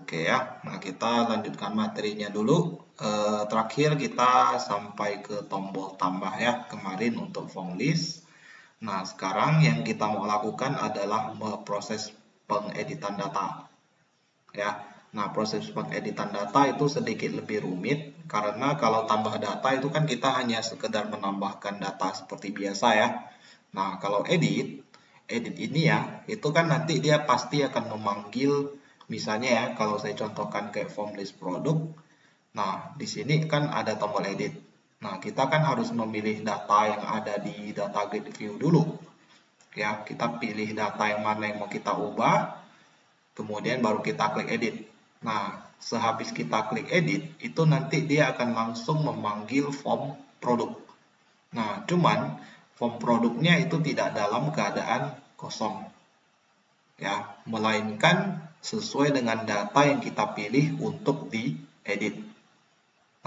Oke ya, nah kita lanjutkan materinya dulu. Terakhir kita sampai ke tombol tambah ya, kemarin untuk form list. Nah, sekarang yang kita mau lakukan adalah memproses pengeditan data. Ya, nah proses pengeditan data itu sedikit lebih rumit karena kalau tambah data itu kan kita hanya sekedar menambahkan data seperti biasa ya. Nah, kalau edit ini ya, itu kan nanti dia pasti akan memanggil, misalnya ya, kalau saya contohkan kayak form list produk. Nah, di sini kan ada tombol edit. Nah, kita kan harus memilih data yang ada di data grid view dulu. Ya, kita pilih data yang mana yang mau kita ubah, kemudian baru kita klik edit. Nah, sehabis kita klik edit, itu nanti dia akan langsung memanggil form produk. Nah, cuman form produknya itu tidak dalam keadaan kosong. Ya, melainkan sesuai dengan data yang kita pilih untuk diedit.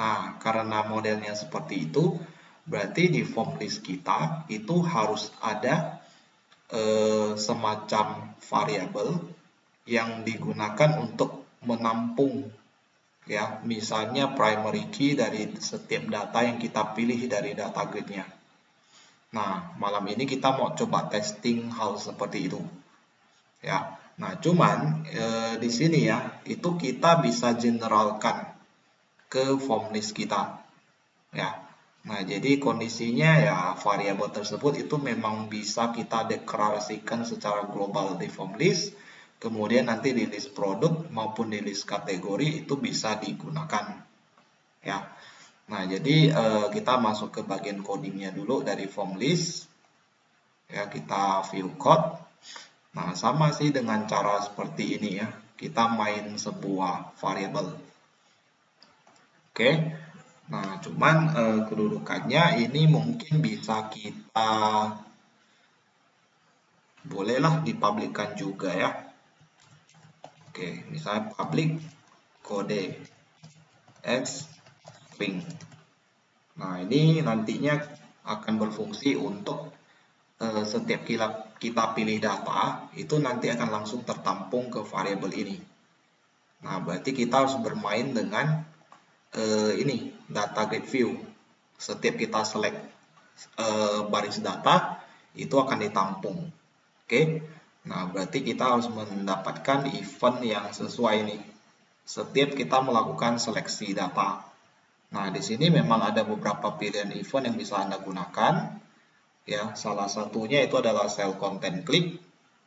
Nah, karena modelnya seperti itu, berarti di form list kita itu harus ada semacam variabel yang digunakan untuk menampung ya, misalnya primary key dari setiap data yang kita pilih dari data grid-nya. Nah, malam ini kita mau coba testing hal seperti itu. Ya. Nah, cuman di sini ya, itu kita bisa generalkan ke form list kita. Ya. Nah, jadi kondisinya ya variabel tersebut itu memang bisa kita deklarasikan secara global di form list, kemudian nanti di list produk maupun di list kategori itu bisa digunakan. Ya. Nah, jadi kita masuk ke bagian codingnya dulu dari form list. Ya, kita view code. Nah, sama sih dengan cara seperti ini ya. Kita main sebuah variabel. Oke. Nah, cuman kedudukannya ini mungkin bisa kita bolehlah dipublikkan juga ya. Oke, misalnya public kode x string. Nah, ini nantinya akan berfungsi untuk setiap kita pilih data, itu nanti akan langsung tertampung ke variabel ini. Nah, berarti kita harus bermain dengan ini data grid view. Setiap kita select baris data itu akan ditampung. Oke. Nah, berarti kita harus mendapatkan event yang sesuai nih. Setiap kita melakukan seleksi data. Nah, di sini memang ada beberapa pilihan event yang bisa Anda gunakan. Ya, salah satunya itu adalah cell content click.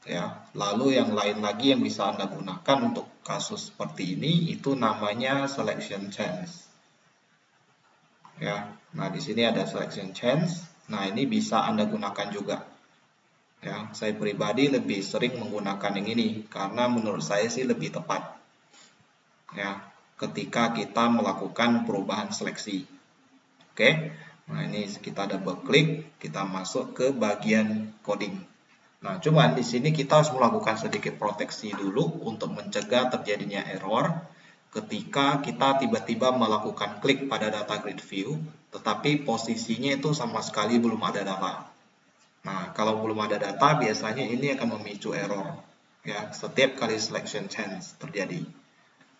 Ya, lalu yang lain lagi yang bisa Anda gunakan untuk kasus seperti ini itu namanya selection chance. Ya, nah di sini ada selection chance. Nah, ini bisa Anda gunakan juga. Ya, saya pribadi lebih sering menggunakan yang ini karena menurut saya sih lebih tepat. Ya, ketika kita melakukan perubahan seleksi. Oke. Nah, ini kita double klik, kita masuk ke bagian coding. Nah, cuman di sini kita harus melakukan sedikit proteksi dulu untuk mencegah terjadinya error ketika kita tiba-tiba melakukan klik pada data grid view, tetapi posisinya itu sama sekali belum ada data. Nah, kalau belum ada data, biasanya ini akan memicu error. Ya, setiap kali selection chance terjadi.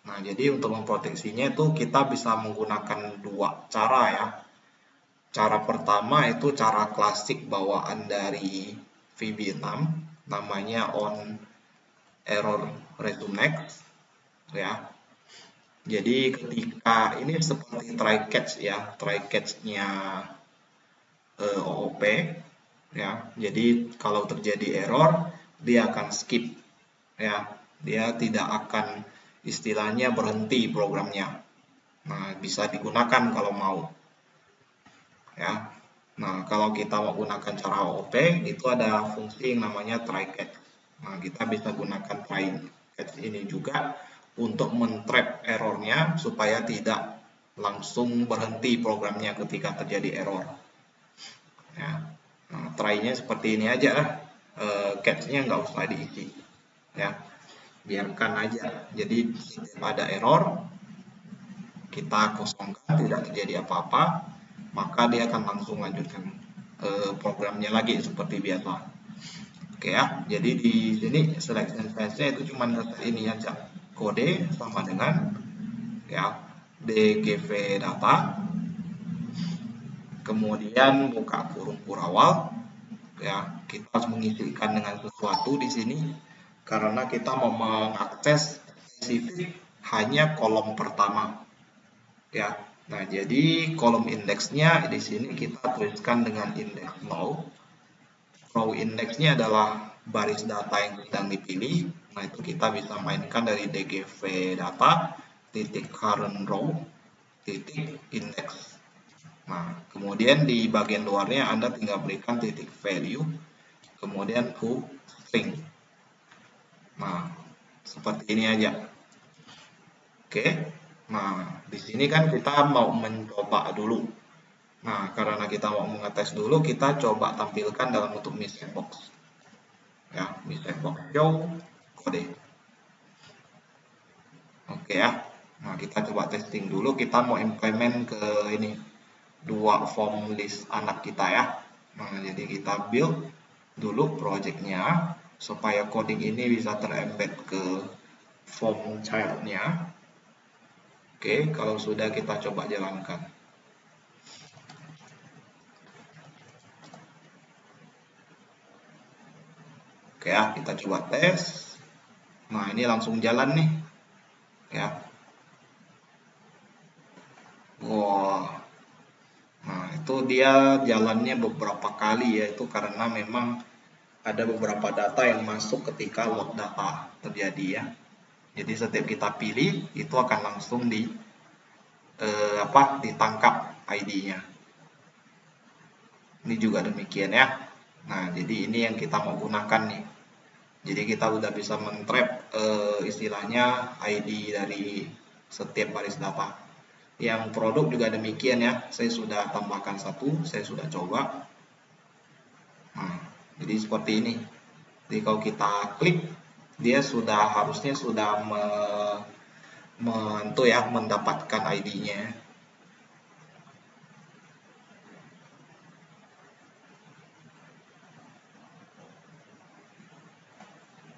Nah, jadi untuk memproteksinya itu kita bisa menggunakan dua cara ya. Cara pertama itu cara klasik bawaan dari VB6, namanya on error resume next. Ya, jadi ketika ini seperti try catch ya, try catch-nya OOP ya. Jadi kalau terjadi error dia akan skip ya. Dia tidak akan istilahnya berhenti programnya. Nah, bisa digunakan kalau mau. Ya. Nah, kalau kita mau gunakan cara OOP itu ada fungsi yang namanya try catch. Nah, kita bisa gunakan try catch ini juga untuk men-trap errornya supaya tidak langsung berhenti programnya ketika terjadi error. Ya. Nah, try-nya seperti ini aja lah. Catch-nya nggak usah diisi. Ya. Biarkan aja. Jadi setiap ada error, kita kosongkan, tidak terjadi apa-apa, maka dia akan langsung lanjutkan programnya lagi seperti biasa. Oke ya, jadi di sini selection phase-nya itu cuma ini aja. kode sama dengan ya DGV data, kemudian buka kurung kurawal ya, kita harus mengisikan dengan sesuatu di sini karena kita mau mengakses spesifik hanya kolom pertama ya. Nah, jadi kolom indeksnya di sini kita tuliskan dengan indeks row. Row indeksnya adalah baris data yang sedang dipilih. Nah, itu kita bisa mainkan dari DGV data titik current row titik index. Nah, kemudian di bagian luarnya Anda tinggal berikan titik value, kemudian who string. Nah, seperti ini aja. Oke. Nah, di sini kan kita mau mencoba dulu. Nah, karena kita mau mengetes dulu, kita coba tampilkan dalam bentuk message box. Ya, message box show kode. Oke ya. Nah, kita coba testing dulu. Kita mau implement ke ini dua form list anak kita ya. Nah, jadi kita build dulu projectnya supaya coding ini bisa terembed ke form child-nya. Oke, kalau sudah kita coba jalankan. Oke ya, kita coba tes. Nah, ini langsung jalan nih. Ya. Wah. Nah, itu dia jalannya beberapa kali ya, itu karena memang ada beberapa data yang masuk ketika load data terjadi ya. Jadi setiap kita pilih itu akan langsung ditangkap ID-nya. Ini juga demikian ya. Nah, jadi ini yang kita mau gunakan nih. Jadi kita udah bisa men-trap istilahnya ID dari setiap baris data. Yang produk juga demikian ya. Saya sudah tambahkan satu, saya sudah coba. Nah, jadi seperti ini. Jadi kalau kita klik, dia harusnya sudah mendapatkan ID-nya.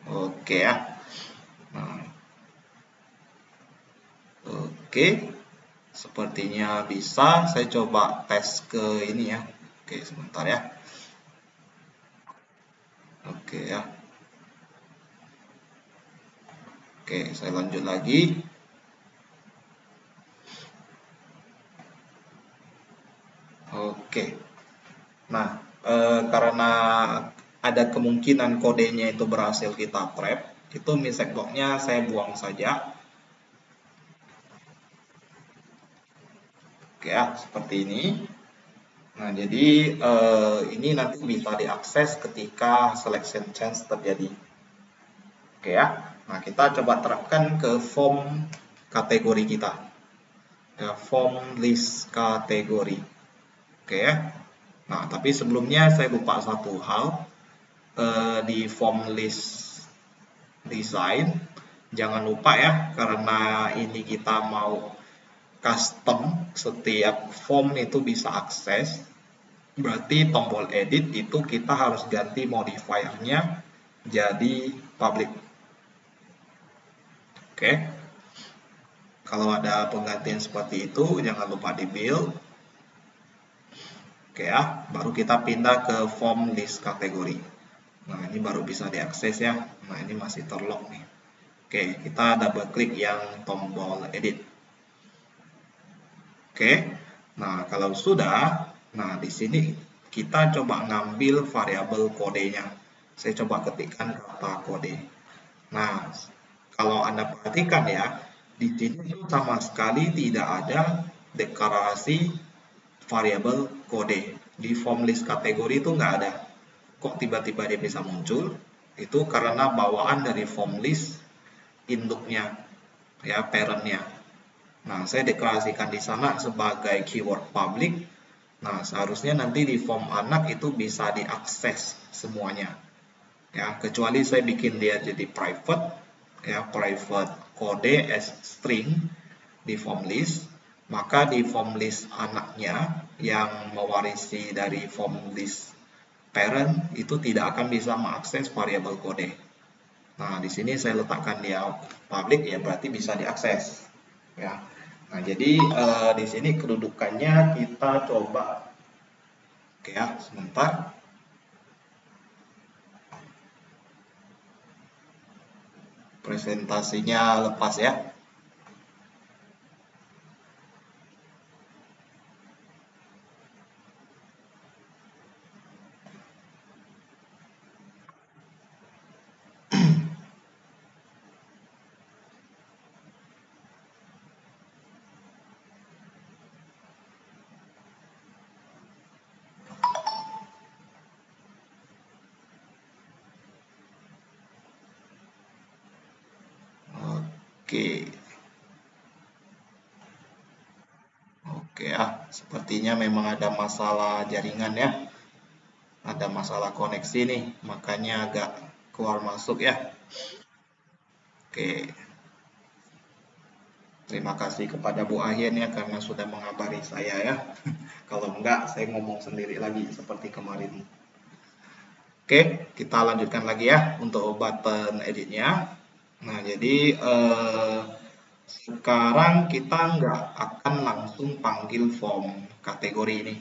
Oke ya. Nah, oke, sepertinya bisa. Saya coba tes ke ini ya. Oke, sebentar ya. Oke ya. Oke, saya lanjut lagi. Oke. Nah, karena ada kemungkinan kodenya itu berhasil kita trap, itu message box-nya saya buang saja. Oke ya, seperti ini. Nah, jadi ini nanti bisa diakses ketika selection change terjadi. Oke ya. Nah, kita coba terapkan ke form kategori kita. Ya, form list kategori. Oke ya. Nah, tapi sebelumnya saya lupa satu hal. Di form list design, jangan lupa ya, karena ini kita mau custom, setiap form itu bisa akses. Berarti tombol edit itu kita harus ganti modifiernya jadi public. Oke. Kalau ada penggantian seperti itu, jangan lupa di build. Oke ya, baru kita pindah ke form list kategori. Nah, ini baru bisa diakses ya. Nah, ini masih terlock nih. Oke, kita double klik yang tombol edit. Oke. Nah, kalau sudah, nah di sini kita coba ngambil variabel kodenya. Saya coba ketikkan kata kode. Nah, kalau Anda perhatikan ya, di sini sama sekali tidak ada deklarasi variabel kode. Di form list kategori itu nggak ada. Kok tiba-tiba dia bisa muncul? Itu karena bawaan dari form list induknya, ya, parentnya. Nah, saya deklarasikan di sana sebagai keyword public. Nah, seharusnya nanti di form anak itu bisa diakses semuanya. Ya, kecuali saya bikin dia jadi private, ya, private kode as string di form list, maka di form list anaknya yang mewarisi dari form list parent itu tidak akan bisa mengakses variabel kode. Nah, di sini saya letakkan dia public ya, berarti bisa diakses ya. Nah, jadi di sini kedudukannya kita coba, oke ya, sebentar. Presentasinya lepas ya. Oke. Oke ya, sepertinya memang ada masalah jaringan ya. Ada masalah koneksi nih, makanya agak keluar masuk ya. Oke. Terima kasih kepada Bu Ahyen ya karena sudah mengabari saya ya. Kalau enggak, saya ngomong sendiri lagi seperti kemarin. Oke, kita lanjutkan lagi ya untuk button editnya. Nah, jadi sekarang kita nggak akan langsung panggil form kategori ini.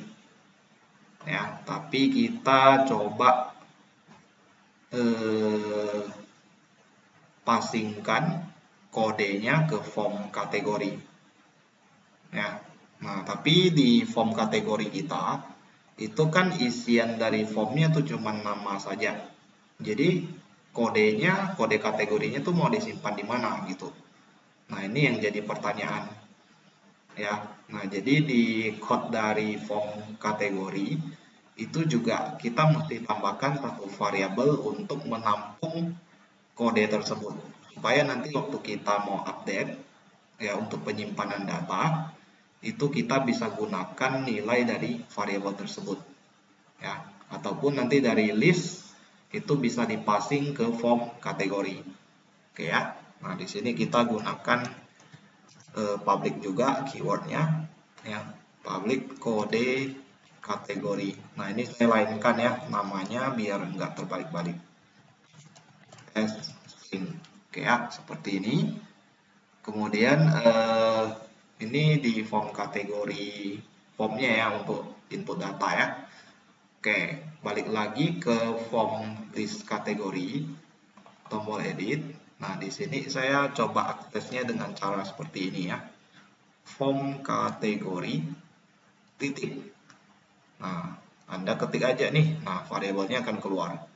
Ya, tapi kita coba pasingkan kodenya ke form kategori. Ya. Nah, tapi di form kategori kita itu kan isian dari formnya tuh cuma nama saja. Jadi kodenya, kode kategorinya tuh mau disimpan di mana gitu. Nah, ini yang jadi pertanyaan. Ya. Nah, jadi di code dari form kategori itu juga kita mesti tambahkan satu variabel untuk menampung kode tersebut supaya nanti waktu kita mau update ya untuk penyimpanan data itu kita bisa gunakan nilai dari variabel tersebut ya, ataupun nanti dari list itu bisa dipasing ke form kategori. Oke ya. Nah, di sini kita gunakan public juga keywordnya ya, public kode kategori. Nah, ini saya lainkan ya namanya biar enggak terbalik-balik. String. Oke ya, seperti ini. Kemudian ini di form kategori formnya ya untuk input data ya. Oke, balik lagi ke form list kategori, tombol edit. Nah, di sini saya coba aksesnya dengan cara seperti ini ya. Form kategori titik. Nah, Anda ketik aja nih. Nah, variabelnya akan keluar.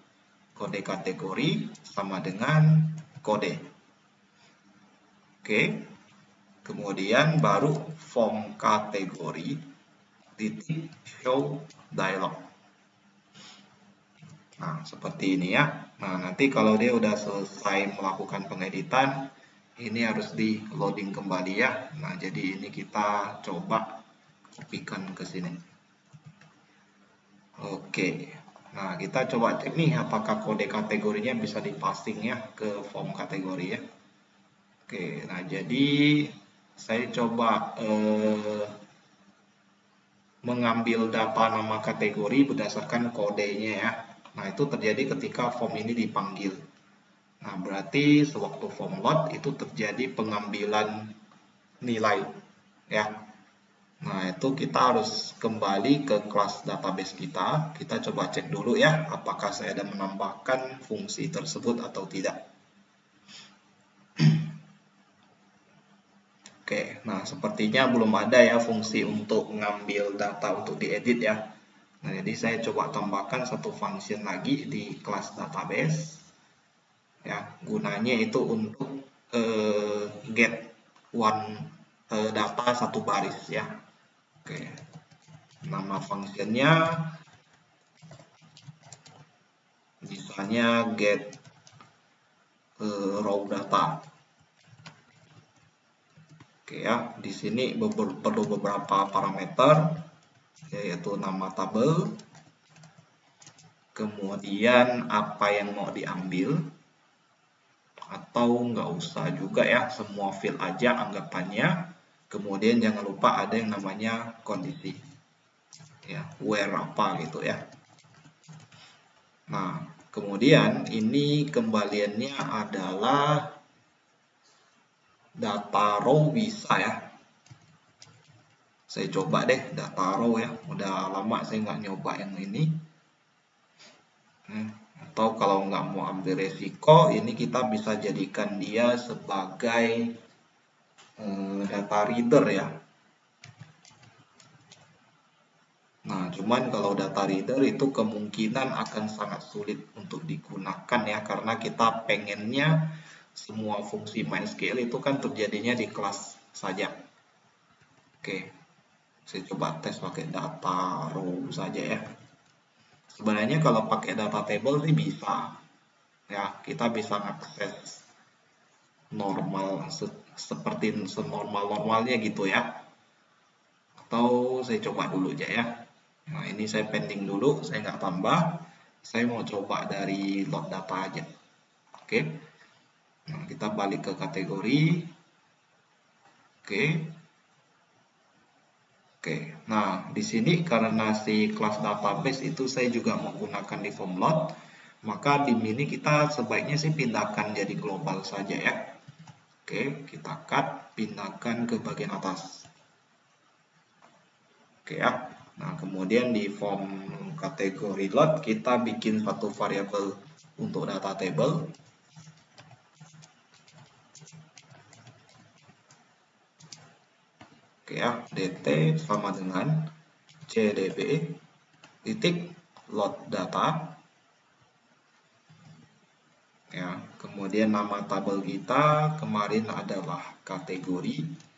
Kode kategori sama dengan kode. Oke. Kemudian baru form kategori titik show dialog. Nah, seperti ini ya. Nah, nanti kalau dia udah selesai melakukan pengeditan, ini harus di loading kembali ya. Nah, jadi ini kita coba kopikan ke sini. Oke. Nah, kita coba cek nih apakah kode kategorinya bisa dipasing ya ke form kategori ya. Oke, nah jadi saya coba mengambil data nama kategori berdasarkan kodenya ya. Nah, itu terjadi ketika form ini dipanggil. Nah, berarti sewaktu form load itu terjadi pengambilan nilai ya. Nah, itu kita harus kembali ke kelas database kita. Kita coba cek dulu ya, apakah saya ada menambahkan fungsi tersebut atau tidak. Oke, nah sepertinya belum ada ya fungsi untuk mengambil data untuk diedit ya. Nah, jadi saya coba tambahkan satu function lagi di kelas database. Ya, gunanya itu untuk get one data satu baris ya. Oke, nama functionnya misalnya get raw data. Oke ya, di sini perlu beberapa parameter yaitu nama tabel, kemudian apa yang mau diambil, atau nggak usah juga ya, semua field aja anggapannya. Kemudian jangan lupa ada yang namanya kondisi ya, where apa gitu ya. Nah, kemudian ini kembaliannya adalah data raw bisa ya. Saya coba deh data raw ya. Udah lama saya nggak nyoba yang ini. Atau kalau nggak mau ambil resiko, ini kita bisa jadikan dia sebagai data reader ya. Nah, cuman kalau data reader itu kemungkinan akan sangat sulit untuk digunakan ya, karena kita pengennya semua fungsi MySQL itu kan terjadinya di kelas saja. Oke, saya coba tes pakai data raw saja ya. Sebenarnya kalau pakai data table sih bisa. Ya, kita bisa akses normal seperti senormal-normalnya gitu ya. Atau saya coba dulu aja ya. Nah, ini saya pending dulu, saya nggak tambah. Saya mau coba dari load data aja. Oke. Nah, kita balik ke kategori. Oke. Oke. Nah, di sini karena si kelas database itu saya juga menggunakan di form load, maka di sini kita sebaiknya sih pindahkan jadi global saja ya. Oke, kita cut, pindahkan ke bagian atas. Oke ya. Nah, kemudian di form kategori load kita bikin satu variabel untuk data table. Oke ya, dt sama dengan cdb titik load data. Ya, kemudian nama tabel kita kemarin adalah kategori.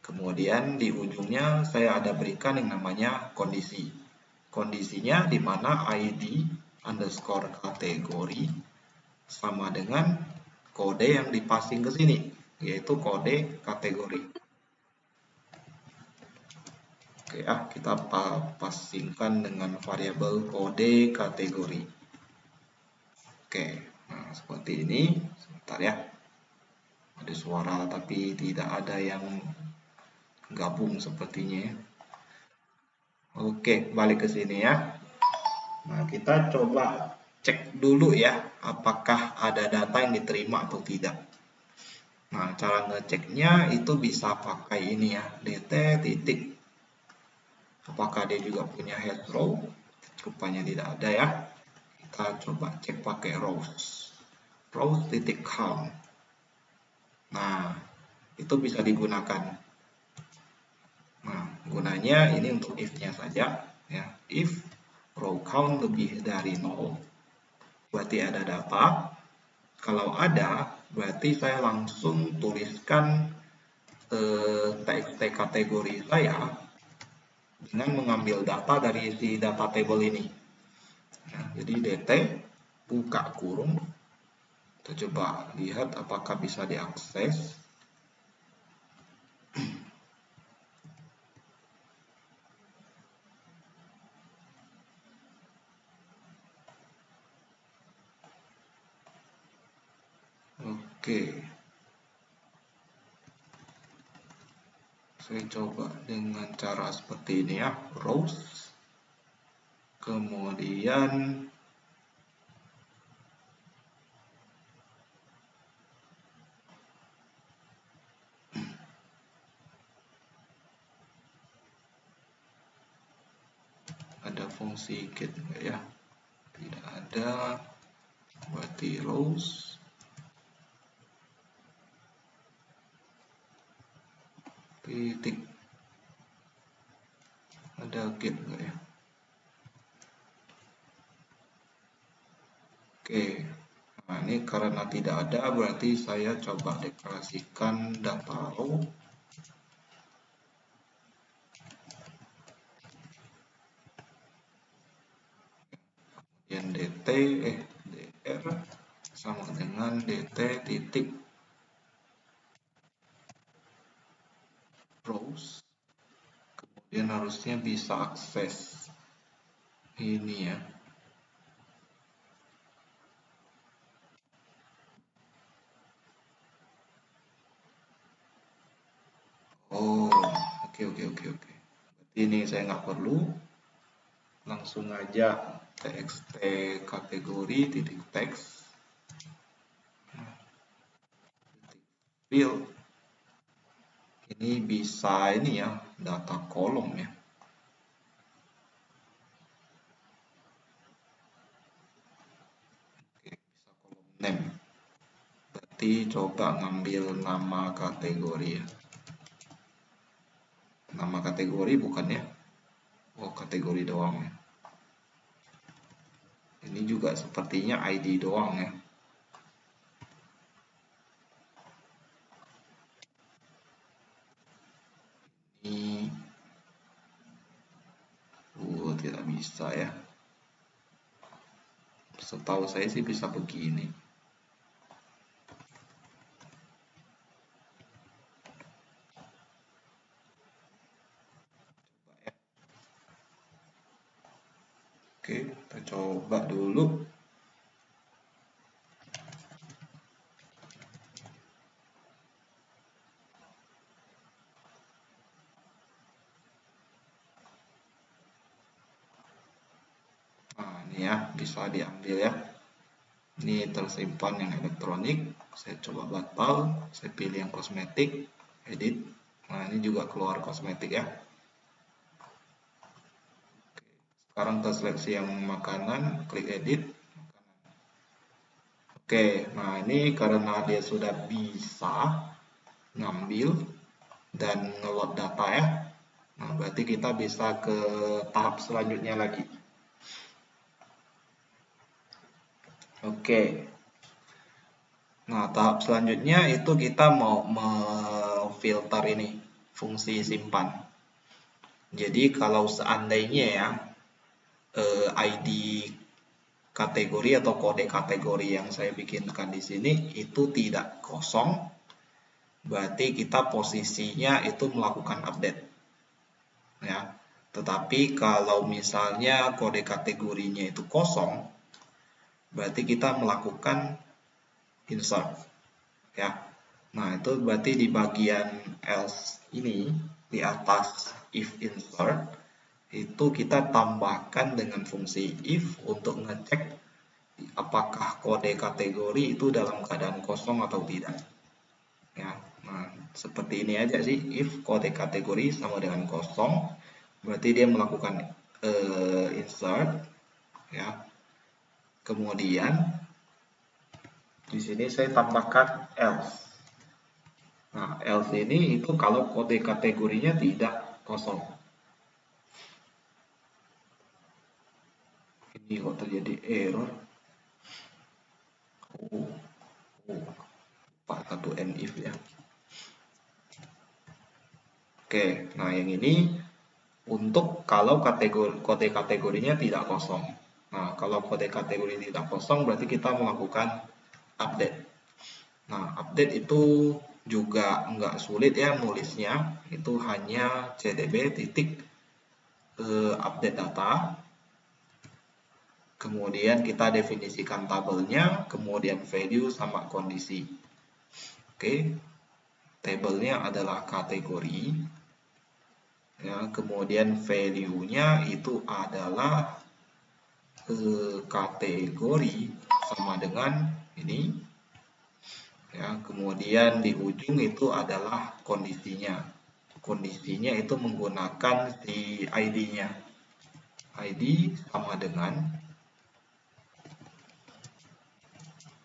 Kemudian di ujungnya saya ada berikan yang namanya kondisi. Kondisinya di mana id underscore kategori sama dengan kode yang dipasing ke sini, yaitu kode kategori. Oke ya, kita pasingkan dengan variabel kode kategori. Oke, nah seperti ini. Sebentar ya. Ada suara tapi tidak ada yang gabung sepertinya. Oke, balik ke sini ya. Nah, kita coba cek dulu ya, apakah ada data yang diterima atau tidak. Nah, cara ngeceknya itu bisa pakai ini ya, dt titik. Apakah dia juga punya head row? Rupanya tidak ada ya. Kita coba cek pakai rows. Rows titik count. Nah, itu bisa digunakan. Nah, gunanya ini untuk if-nya saja ya. If row count lebih dari 0, berarti ada data. Kalau ada, berarti saya langsung tuliskan txt kategori saya dengan mengambil data dari si data table ini. Nah, jadi dt buka kurung. Kita coba lihat apakah bisa diakses. Oke. Saya coba dengan cara seperti ini ya, rows. Kemudian ada fungsi get enggak ya? Tidak ada. Berarti rows. Titik. Ada get enggak ya? Oke. Nah, ini karena tidak ada, berarti saya coba deklarasikan data row. Yang dr sama dengan dt titik rows. Kemudian harusnya bisa akses ini ya. Oh, oke. Berarti ini saya nggak perlu, langsung aja txt kategori titik teks field. Ini bisa ini ya, data kolom ya. Oke, bisa kolom name. Berarti coba ngambil nama kategori ya. Nama kategori bukan ya? Oh, kategori doang ya. Ini juga sepertinya ID doang ya. Ini tidak bisa ya. Setahu saya sih bisa begini. Oke, kita coba dulu. Nah, ini ya, bisa diambil ya. Ini tersimpan yang elektronik. Saya coba batal, saya pilih yang kosmetik, edit. Nah, ini juga keluar kosmetik ya. Sekarang terseleksi yang makanan, klik edit. Oke, nah ini karena dia sudah bisa ngambil dan ngeload data ya. Nah, berarti kita bisa ke tahap selanjutnya lagi. Oke. Nah, tahap selanjutnya itu kita mau memfilter ini, fungsi simpan. Jadi kalau seandainya ya ID kategori atau kode kategori yang saya bikinkan di sini itu tidak kosong, berarti kita posisinya itu melakukan update. Ya. Tetapi kalau misalnya kode kategorinya itu kosong, berarti kita melakukan insert. Ya. Nah, itu berarti di bagian else ini di atas if insert itu kita tambahkan dengan fungsi if untuk ngecek apakah kode kategori itu dalam keadaan kosong atau tidak. Ya, nah seperti ini aja sih, if kode kategori sama dengan kosong, berarti dia melakukan insert, ya. Kemudian di sini saya tambahkan else. Nah, else ini itu kalau kode kategorinya tidak kosong. Ini kok terjadi error. Pak satu if ya. Oke, nah yang ini untuk kalau kode kategorinya tidak kosong. Nah, kalau kode kategori tidak kosong berarti kita melakukan update. Nah, update itu juga nggak sulit ya nulisnya. Itu hanya cdb titik update data. Kemudian kita definisikan tabelnya, kemudian value sama kondisi. Oke, tabelnya adalah kategori. Ya, kemudian value-nya itu adalah kategori sama dengan ini. Ya, kemudian di ujung itu adalah kondisinya. Kondisinya itu menggunakan si ID-nya. ID sama dengan,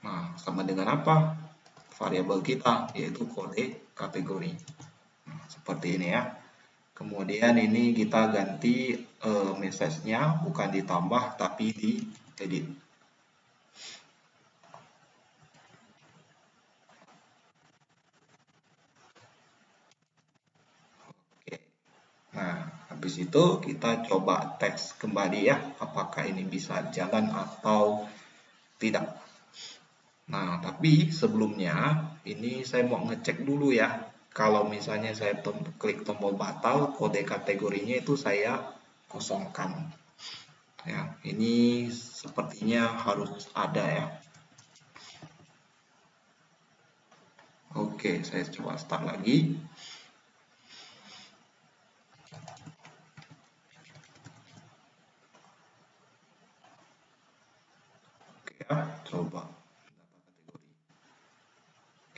nah sama dengan apa? Variabel kita, yaitu kode kategori. Nah, seperti ini ya. Kemudian ini kita ganti message-nya, bukan ditambah tapi di edit. Oke. Nah, habis itu kita coba teks kembali ya, apakah ini bisa jalan atau tidak. Nah, tapi sebelumnya ini saya mau ngecek dulu ya. Kalau misalnya saya klik tombol batal, kode kategorinya itu saya kosongkan. Ya, ini sepertinya harus ada ya. Oke, saya coba start lagi.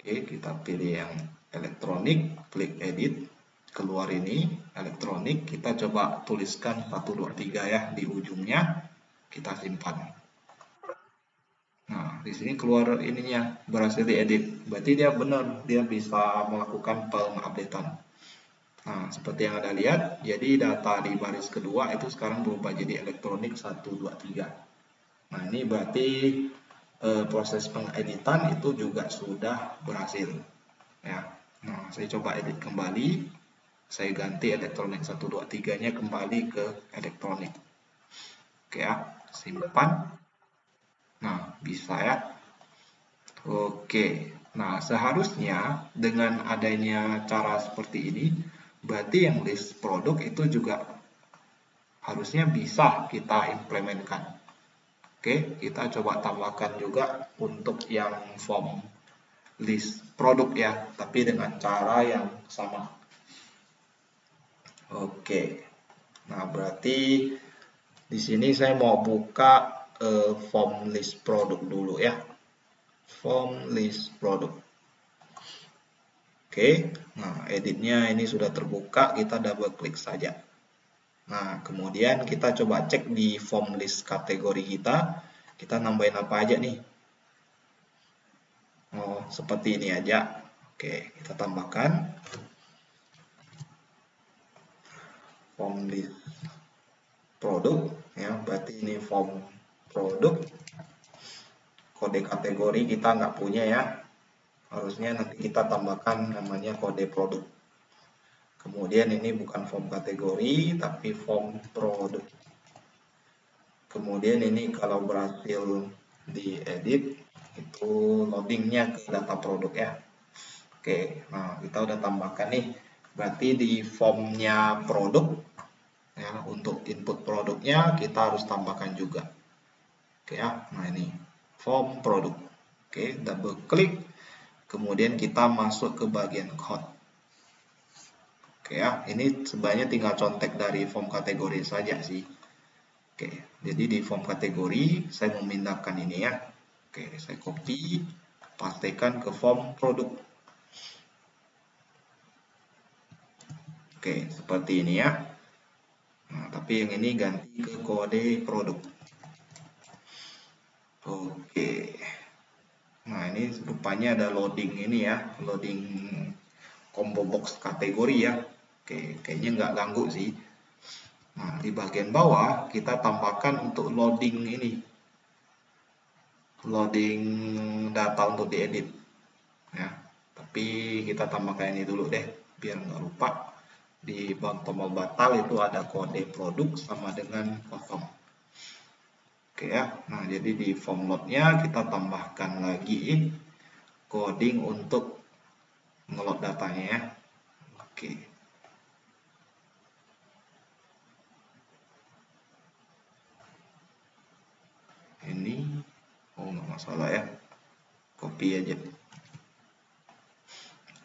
Oke, kita pilih yang elektronik, klik edit, keluar ini elektronik, kita coba tuliskan 123 ya di ujungnya, kita simpan. Nah, di sini keluar ininya berhasil diedit, berarti dia benar, dia bisa melakukan pengupdatean. Nah, seperti yang Anda lihat, jadi data di baris kedua itu sekarang berubah jadi elektronik 123. Nah, ini berarti proses pengeditan itu juga sudah berhasil. Ya. Nah, saya coba edit kembali. Saya ganti elektronik 123-nya kembali ke elektronik. Oke ya, simpan. Nah, bisa ya. Oke. Nah, seharusnya dengan adanya cara seperti ini, berarti yang list produk itu juga harusnya bisa kita implementkan. Oke, kita coba tambahkan juga untuk yang form list produk ya, tapi dengan cara yang sama. Oke. Nah, berarti di sini saya mau buka form list produk dulu ya. Form list produk. Oke. Nah, editnya ini sudah terbuka, kita double klik saja. Nah, kemudian kita coba cek di form list kategori kita. Kita nambahin apa aja nih? Oh, seperti ini aja. Oke, kita tambahkan form list produk ya, berarti ini form produk. Kode kategori kita nggak punya ya, harusnya nanti kita tambahkan namanya kode produk. Kemudian ini bukan form kategori tapi form produk. Kemudian ini kalau berhasil diedit itu loadingnya ke data produk ya. Oke, nah kita udah tambahkan nih, berarti di formnya produk ya, untuk input produknya kita harus tambahkan juga. Oke ya, nah ini form produk. Oke, double klik, kemudian kita masuk ke bagian code. Oke ya, ini sebenarnya tinggal contek dari form kategori saja sih. Oke, jadi di form kategori saya memindahkan ini ya. Oke, saya copy, pastekan ke form produk. Oke, seperti ini ya. Nah, tapi yang ini ganti ke kode produk. Oke. Nah, ini rupanya ada loading ini ya, loading combo box kategori ya. Oke, kayaknya nggak ganggu sih. Nah, di bagian bawah kita tambahkan untuk loading ini. Loading data untuk diedit. Ya, tapi kita tambahkan ini dulu deh, biar nggak lupa. Di tombol batal itu ada kode produk sama dengan kosong. Oke ya, nah jadi di form load-nya kita tambahkan lagi coding untuk ngeload datanya ya. Oke. Ini, oh nggak masalah ya, copy aja.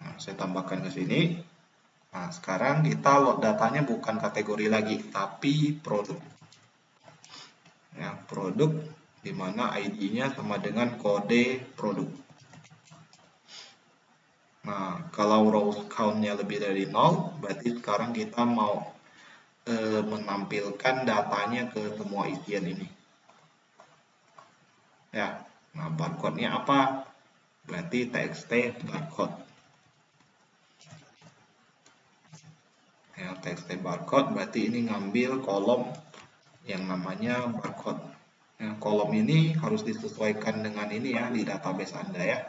Nah, saya tambahkan ke sini. Nah, sekarang kita load datanya bukan kategori lagi, tapi produk. Ya, produk dimana ID-nya sama dengan kode produk. Nah, kalau row count-nya lebih dari 0, berarti sekarang kita mau menampilkan datanya ke semua isian ini. Ya, nah barcode-nya apa? Berarti txt barcode. Ya, txt barcode berarti ini ngambil kolom yang namanya barcode. Nah, kolom ini harus disesuaikan dengan ini ya di database Anda ya.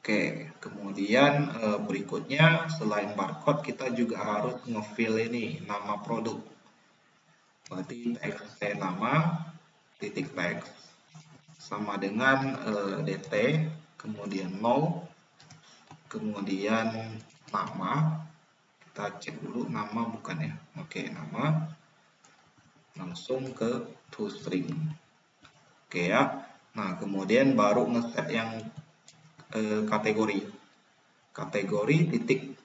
Oke, kemudian berikutnya selain barcode kita juga harus ngefill ini nama produk. Berarti txt nama titik text sama dengan dt, kemudian 0, kemudian nama, kita cek dulu nama bukan ya. Oke, nama, langsung ke toString. Oke ya, nah kemudian baru ngeset yang kategori titik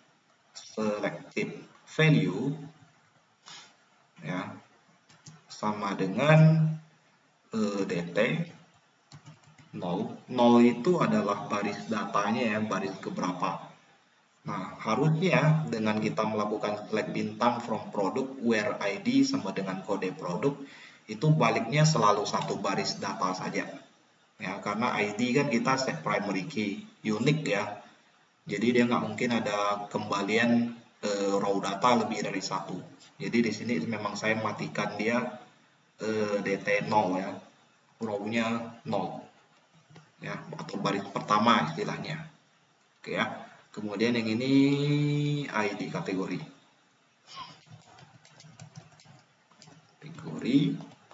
selected value ya sama dengan dt 0 itu adalah baris datanya ya, baris keberapa. Nah, harusnya dengan kita melakukan select bintang from product where ID sama dengan kode produk, itu baliknya selalu satu baris data saja. Ya, karena ID kan kita set primary key, unik ya. Jadi dia nggak mungkin ada kembalian raw data lebih dari satu. Jadi di sini memang saya matikan dia DT 0 ya, raw-nya 0 ya, atau baris pertama istilahnya. Oke ya. Kemudian yang ini ID kategori,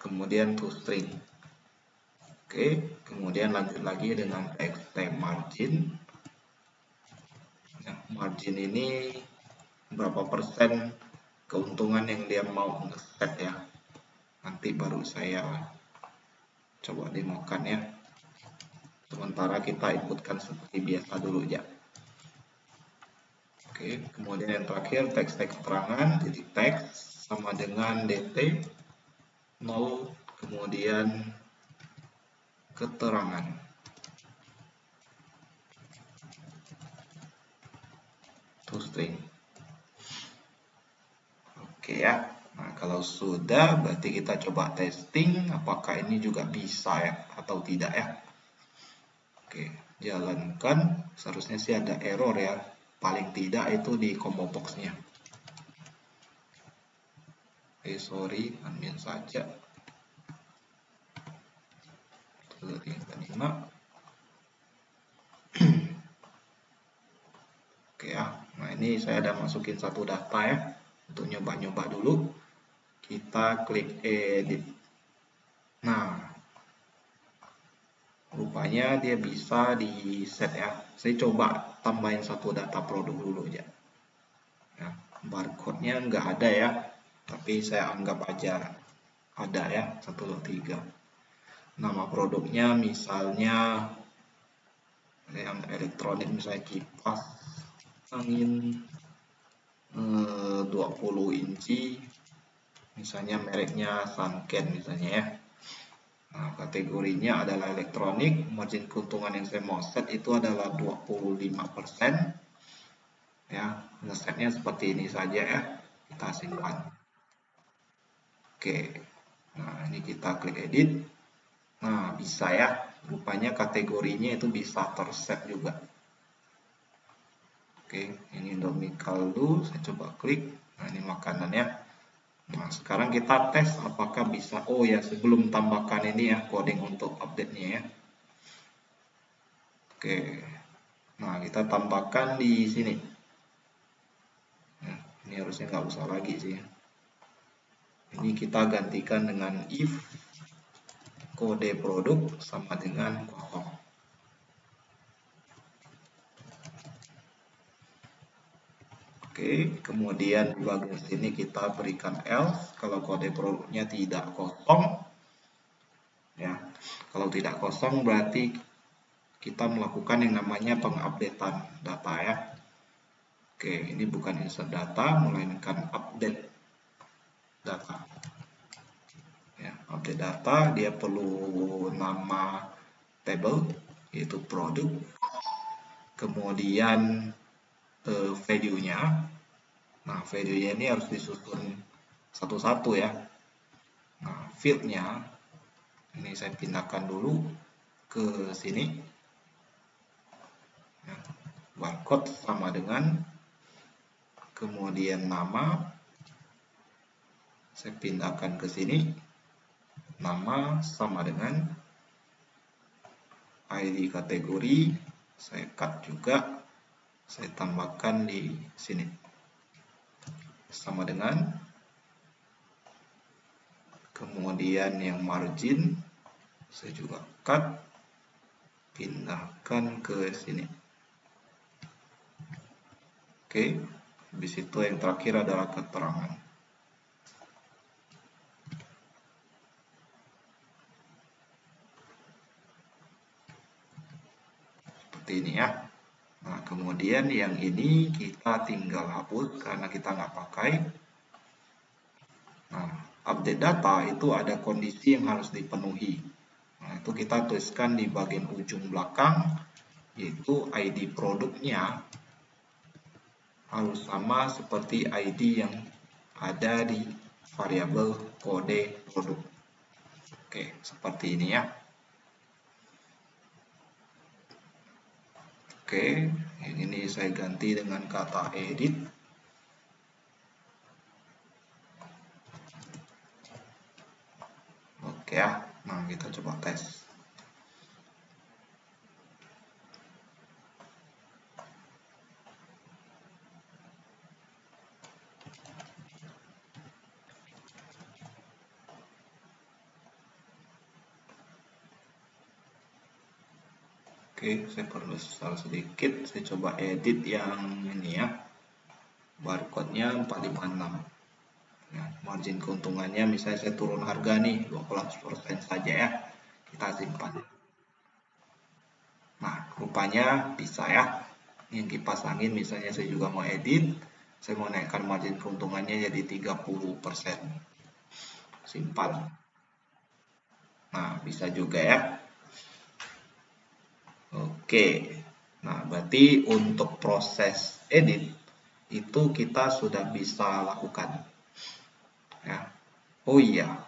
kemudian toString. Oke, kemudian lanjut lagi dengan txt margin. Nah, margin ini berapa persen keuntungan yang dia mau nge-set ya. Nanti baru saya coba demokan ya. Sementara kita inputkan seperti biasa dulu ya. Oke, kemudian yang terakhir teks keterangan, jadi teks sama dengan dt 0, kemudian keterangan. toString. Oke ya. Nah, kalau sudah berarti kita coba testing apakah ini juga bisa ya atau tidak ya. Oke, jalankan. Seharusnya sih ada error ya. Paling tidak itu di combo box-nya. Sorry, ambil saja. 5. Oke ya. Nah, ini saya ada masukin satu data ya. Untuk nyoba-nyoba dulu. Kita klik edit. Nah, rupanya dia bisa di set ya. Saya coba tambahin satu data produk dulu ya. Ya, barcode-nya nggak ada ya, tapi saya anggap aja ada ya, 123. Nama produknya misalnya yang elektronik, misalnya kipas angin 20 inci, misalnya mereknya Sunken misalnya ya. Nah, kategorinya adalah elektronik, margin keuntungan yang saya mau set itu adalah 25%. Ya, ngesetnya seperti ini saja ya. Kita simpan. Oke. Nah, ini kita klik edit. Nah, bisa ya. Rupanya kategorinya itu bisa terset juga. Oke, ini Indomie kaldu. Saya coba klik. Nah, ini makanannya. Nah, sekarang kita tes apakah bisa. Oh ya, sebelum tambahkan ini ya, coding untuk update-nya ya. Oke. Nah, kita tambahkan di sini. Nah, ini harusnya nggak usah lagi sih. Ini kita gantikan dengan if kode produk sama dengan kosong. Oke, kemudian di bagian sini kita berikan else kalau kode produknya tidak kosong. Ya, kalau tidak kosong berarti kita melakukan yang namanya pengupdatean data ya. Oke, ini bukan insert data, melainkan update data. Ya, update data dia perlu nama table yaitu produk, kemudian value-nya. Nah, value-nya ini harus disusun satu-satu ya. Nah, field-nya ini saya pindahkan dulu ke sini. Ya, barcode sama dengan, kemudian nama saya pindahkan ke sini, nama sama dengan, ID kategori saya cut juga, saya tambahkan di sini sama dengan, kemudian yang margin saya juga cut, pindahkan ke sini. Oke, habis itu yang terakhir adalah keterangan. Seperti ini ya. Nah, kemudian yang ini kita tinggal hapus karena kita nggak pakai. Nah, update data itu ada kondisi yang harus dipenuhi. Nah, Nah, itu kita tuliskan di bagian ujung belakang, yaitu ID produknya harus sama seperti ID yang ada di variabel kode produk. Oke, seperti ini ya. Oke, yang ini saya ganti dengan kata edit. Oke ya, nah kita coba tes. Oke, saya perlu salah sedikit, saya coba edit yang ini ya, barcode-nya 456 ya, margin keuntungannya misalnya saya turun harga nih 12% saja ya, kita simpan. Nah, rupanya bisa ya, yang kipas angin misalnya saya juga mau edit, saya mau naikkan margin keuntungannya jadi 30%, simpan. Nah, bisa juga ya. Oke, nah berarti untuk proses edit itu kita sudah bisa lakukan. Ya. Oh iya,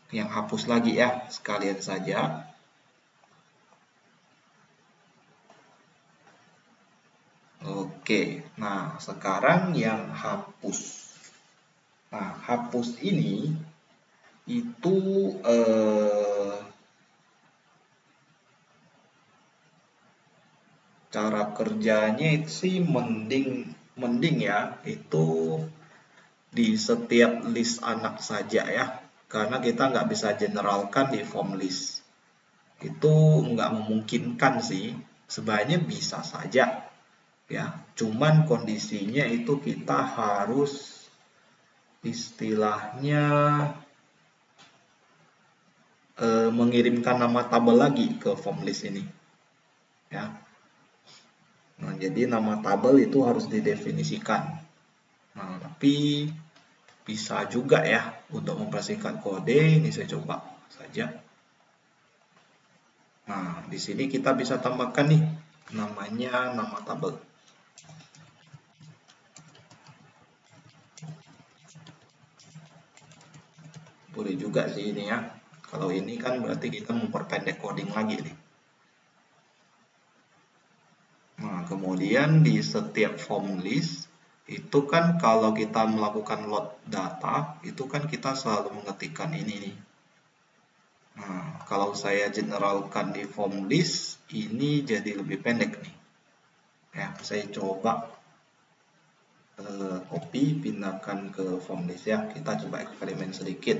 yang hapus lagi ya, sekalian saja. Oke, nah sekarang yang hapus. Nah, hapus ini itu cara kerjanya sih mending ya, itu di setiap list anak saja ya, karena kita nggak bisa generalkan di form list. Itu nggak memungkinkan sih, sebenarnya bisa saja ya, cuman kondisinya itu kita harus istilahnya mengirimkan nama tabel lagi ke form list ini ya. Nah, jadi nama tabel itu harus didefinisikan. Nah, tapi bisa juga ya untuk mempersingkat kode. Ini saya coba saja. Nah, di sini kita bisa tambahkan nih namanya nama tabel. Boleh juga sih ini ya. Kalau ini kan berarti kita memperpendek coding lagi nih. Nah, kemudian di setiap form list itu kan kalau kita melakukan load data, itu kan kita selalu mengetikkan ini nih. Nah, kalau saya generalkan di form list, ini jadi lebih pendek nih. Ya, saya coba copy, pindahkan ke form list ya. Kita coba eksperimen sedikit.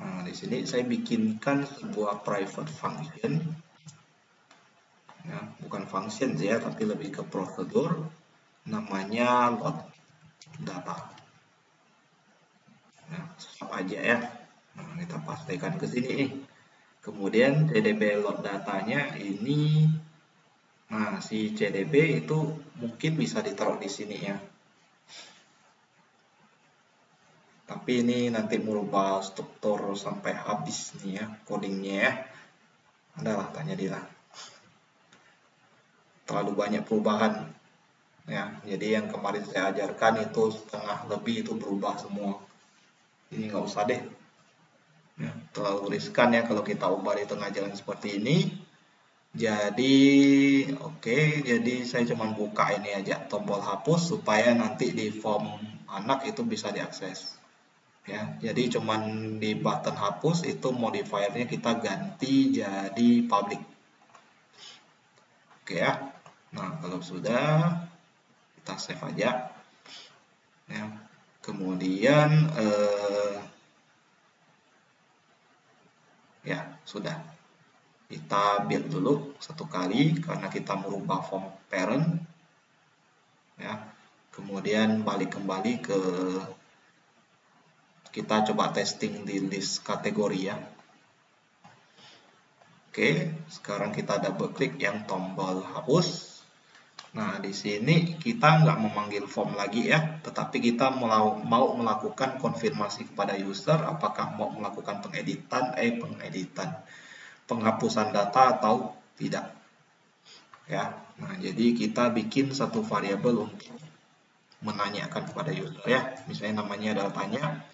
Nah, di sini saya bikinkan sebuah private function. Ya, bukan function ya, tapi lebih ke prosedur. Namanya load data. Nah, stop aja ya. Nah, kita pastikan ke sini nih. Kemudian CDB load datanya ini, nah si CDB itu mungkin bisa ditaruh di sini ya. Tapi ini nanti merubah struktur sampai habis nih ya codingnya ya. Adalah tanya dia lah. Terlalu banyak perubahan ya. Jadi yang kemarin saya ajarkan itu setengah lebih itu berubah semua. Ini nggak usah deh. Ya, terlalu riskan ya kalau kita ubah di tengah jalan seperti ini. Jadi oke, jadi saya cuma buka ini aja tombol hapus supaya nanti di form anak itu bisa diakses. Ya, jadi cuman di button hapus itu modifiernya kita ganti jadi public. Oke ya. Nah, kalau sudah kita save aja. Ya. Kemudian ya, sudah. Kita build dulu satu kali karena kita merubah form parent. Ya. Kemudian balik kembali ke kita coba testing di list kategori ya. Oke, sekarang kita double klik yang tombol hapus. Nah, di sini kita nggak memanggil form lagi ya, tetapi kita mau melakukan konfirmasi kepada user apakah mau melakukan penghapusan data atau tidak. Ya, nah jadi kita bikin satu variabel untuk menanyakan kepada user ya. Misalnya namanya adalah tanya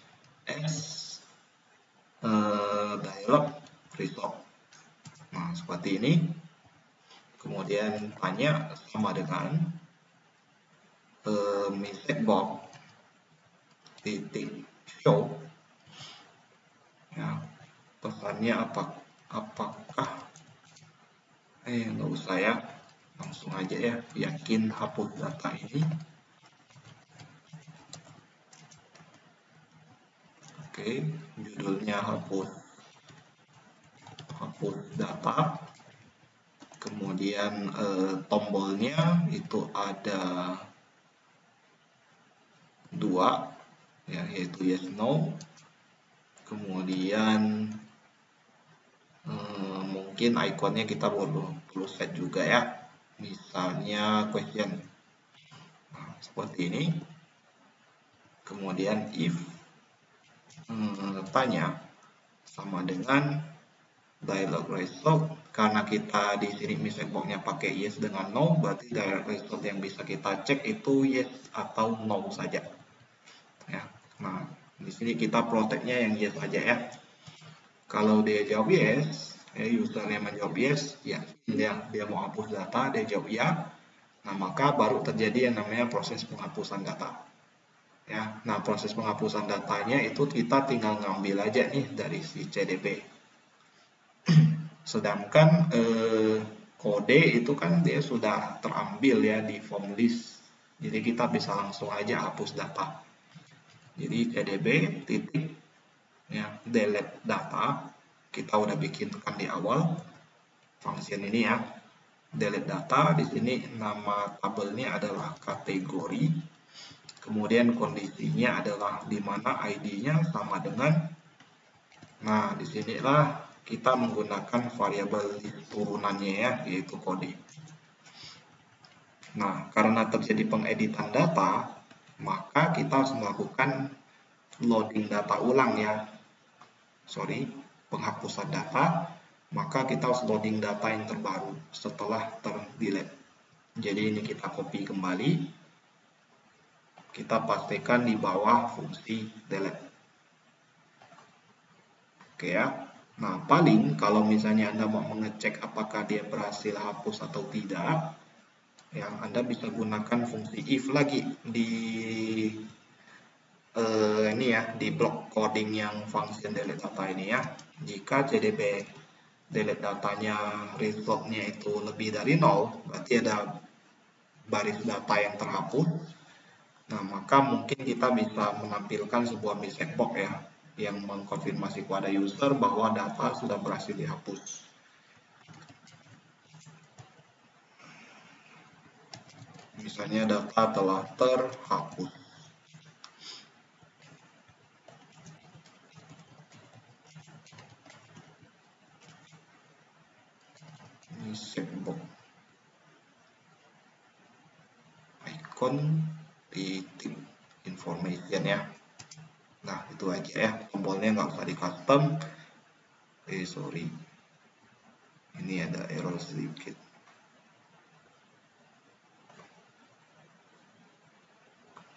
dialog result. Nah, seperti ini. Kemudian tanya sama dengan message box titik show. Ya, pesannya apakah nggak usah ya, langsung aja ya, yakin hapus data ini. Oke, judulnya hapus data. Kemudian tombolnya itu ada 2 ya, yaitu yes no. Kemudian mungkin ikonnya kita perlu set juga ya, misalnya question. Nah, seperti ini. Kemudian if tanya sama dengan dialog result, karena kita di sini message box-nya pakai yes dengan no, berarti dialog result yang bisa kita cek itu yes atau no saja. Ya, nah di sini kita protect-nya yang yes aja ya. Kalau dia jawab yes, usernya menjawab yes, ya dia mau hapus data, dia jawab ya. Nah, maka baru terjadi yang namanya proses penghapusan data. Ya, nah proses penghapusan datanya itu kita tinggal ngambil aja nih dari si CDB. Sedangkan kode itu kan dia sudah terambil ya di form list. Jadi kita bisa langsung aja hapus data. Jadi CDB titik ya delete data, kita udah bikinkan di awal function ini ya. Delete data, di sini nama tabelnya adalah kategori. Kemudian kondisinya adalah di mana ID-nya sama dengan, nah disinilah kita menggunakan variabel turunannya ya, yaitu kode. Nah, karena terjadi pengeditan data, maka kita harus melakukan loading data ulang ya. Penghapusan data, maka kita harus loading data yang terbaru setelah terdelete. Jadi ini kita copy kembali, kita pastikan di bawah fungsi delete. Oke ya. Nah, paling kalau misalnya Anda mau mengecek apakah dia berhasil hapus atau tidak, ya Anda bisa gunakan fungsi if lagi di ini ya, di block coding yang function delete data ini ya. Jika CDB delete datanya resultnya itu lebih dari 0, berarti ada baris data yang terhapus. Nah, maka mungkin kita bisa menampilkan sebuah message box ya, yang mengkonfirmasi kepada user bahwa data sudah berhasil dihapus. Misalnya data telah terhapus. Message box. Icon titik information ya. Nah, itu aja ya. Tombolnya nggak usah di custom. Sorry. Ini ada error sedikit.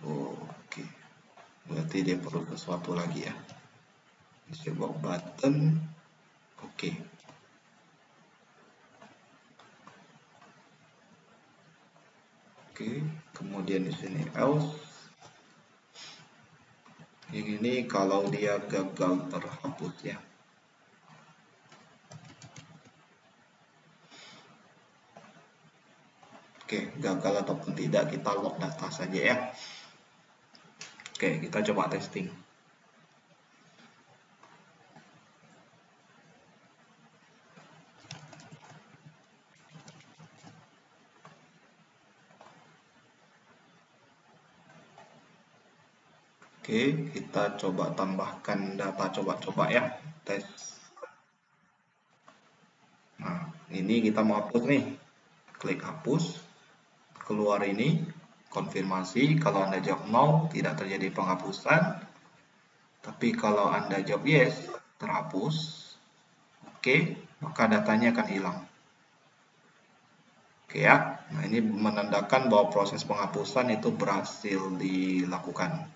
Oke. Berarti dia perlu sesuatu lagi ya. Disable button. Oke. Oke, kemudian di sini else. Ini kalau dia gagal terhapus ya. Oke, gagal ataupun tidak kita log data saja ya. Oke, kita coba testing. Oke, kita coba tambahkan data coba-coba ya, tes. Nah, ini kita mau hapus nih. Klik hapus. keluar ini, konfirmasi. Kalau Anda jawab no, tidak terjadi penghapusan. Tapi kalau Anda jawab yes, terhapus. Oke, maka datanya akan hilang. Oke ya, nah ini menandakan bahwa proses penghapusan itu berhasil dilakukan.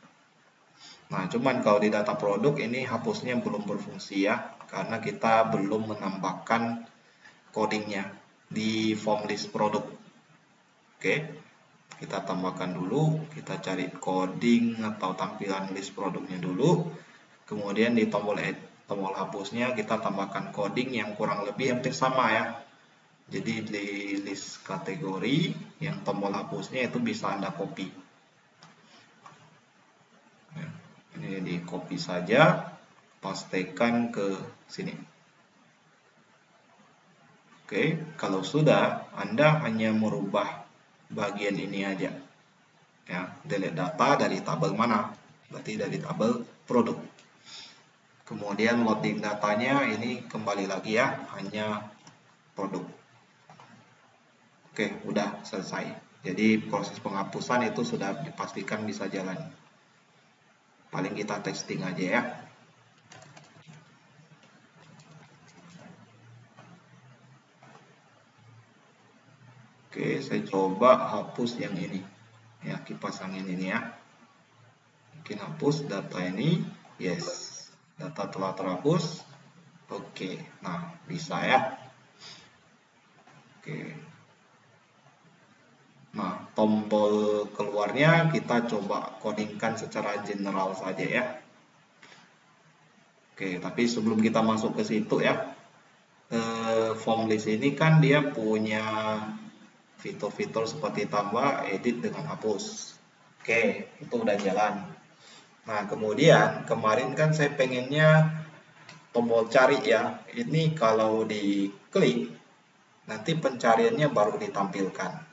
Nah, cuman kalau di data produk ini hapusnya belum berfungsi ya, karena kita belum menambahkan codingnya di form list produk. Oke, kita tambahkan dulu, kita cari coding atau tampilan list produknya dulu, kemudian di tombol hapusnya kita tambahkan coding yang kurang lebih hampir sama ya. Jadi di list kategori yang tombol hapusnya itu bisa Anda copy. Ini di copy saja, pastekan ke sini. Oke, kalau sudah, Anda hanya merubah bagian ini aja. Ya, delete data dari tabel mana? Berarti dari tabel produk. Kemudian loading datanya ini kembali lagi ya, hanya produk. Oke, udah selesai. Jadi proses penghapusan itu sudah dipastikan bisa jalan. Paling kita testing aja ya. Oke, saya coba hapus yang ini. Ya, kipas angin ini ya. Mungkin hapus data ini. Yes, data telah terhapus. Oke, nah bisa ya. Oke. Nah, tombol keluarnya kita coba codingkan secara general saja ya. Oke, tapi sebelum kita masuk ke situ ya, form list ini kan dia punya fitur-fitur seperti tambah, edit dengan hapus. Oke, itu udah jalan. Nah, kemudian kemarin kan saya pengennya tombol cari ya. Ini kalau diklik, nanti pencariannya baru ditampilkan.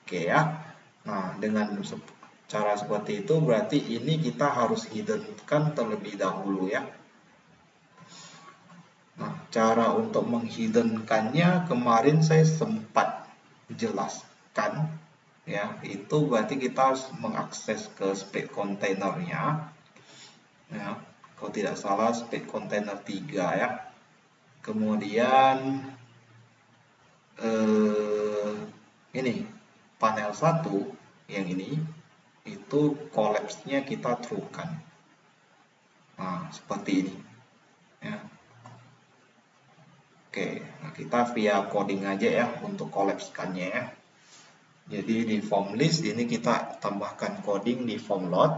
Oke ya. Nah, dengan cara seperti itu berarti ini kita harus hiddenkan terlebih dahulu ya. Nah, cara untuk menghiddenkannya kemarin saya sempat jelaskan ya, itu berarti kita harus mengakses ke split kontainernya ya, kalau tidak salah split container 3 ya. Kemudian ini panel 1 yang ini itu collapse-nya kita true-kan. Nah, seperti ini ya. Oke, nah kita via coding aja ya untuk collapse-kannya ya. Jadi di form list ini kita tambahkan coding di form load.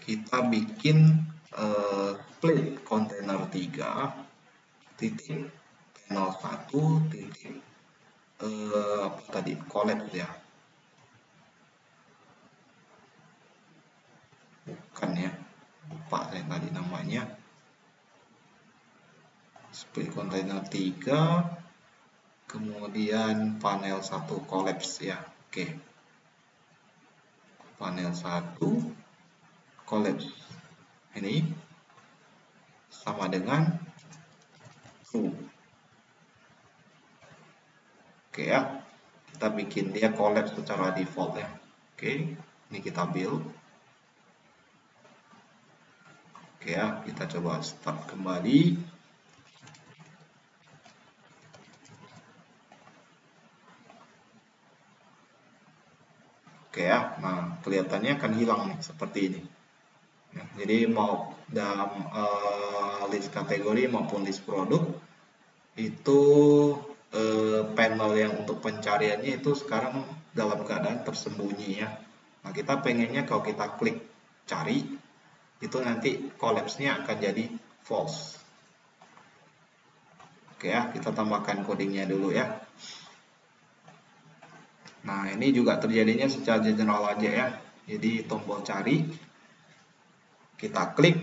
Kita bikin split container 3 titik panel 1 titik apa tadi collapse ya. Bukan ya. Lupa saya tadi namanya. Split container 3 kemudian panel 1 collapse ya. Oke. Panel 1 collapse ini sama dengan true. Oke ya, kita bikin dia collapse secara default ya. Oke, ini kita build. Oke ya, kita coba start kembali. Oke ya, nah kelihatannya akan hilang nih seperti ini. Nah, jadi mau dalam list kategori maupun list produk itu panel yang untuk pencariannya itu sekarang dalam keadaan tersembunyi ya. Nah, kita pengennya kalau kita klik cari itu nanti collapse-nya akan jadi false. Oke ya, kita tambahkan codingnya dulu ya. Nah, ini juga terjadinya secara general aja ya. Jadi tombol cari, kita klik,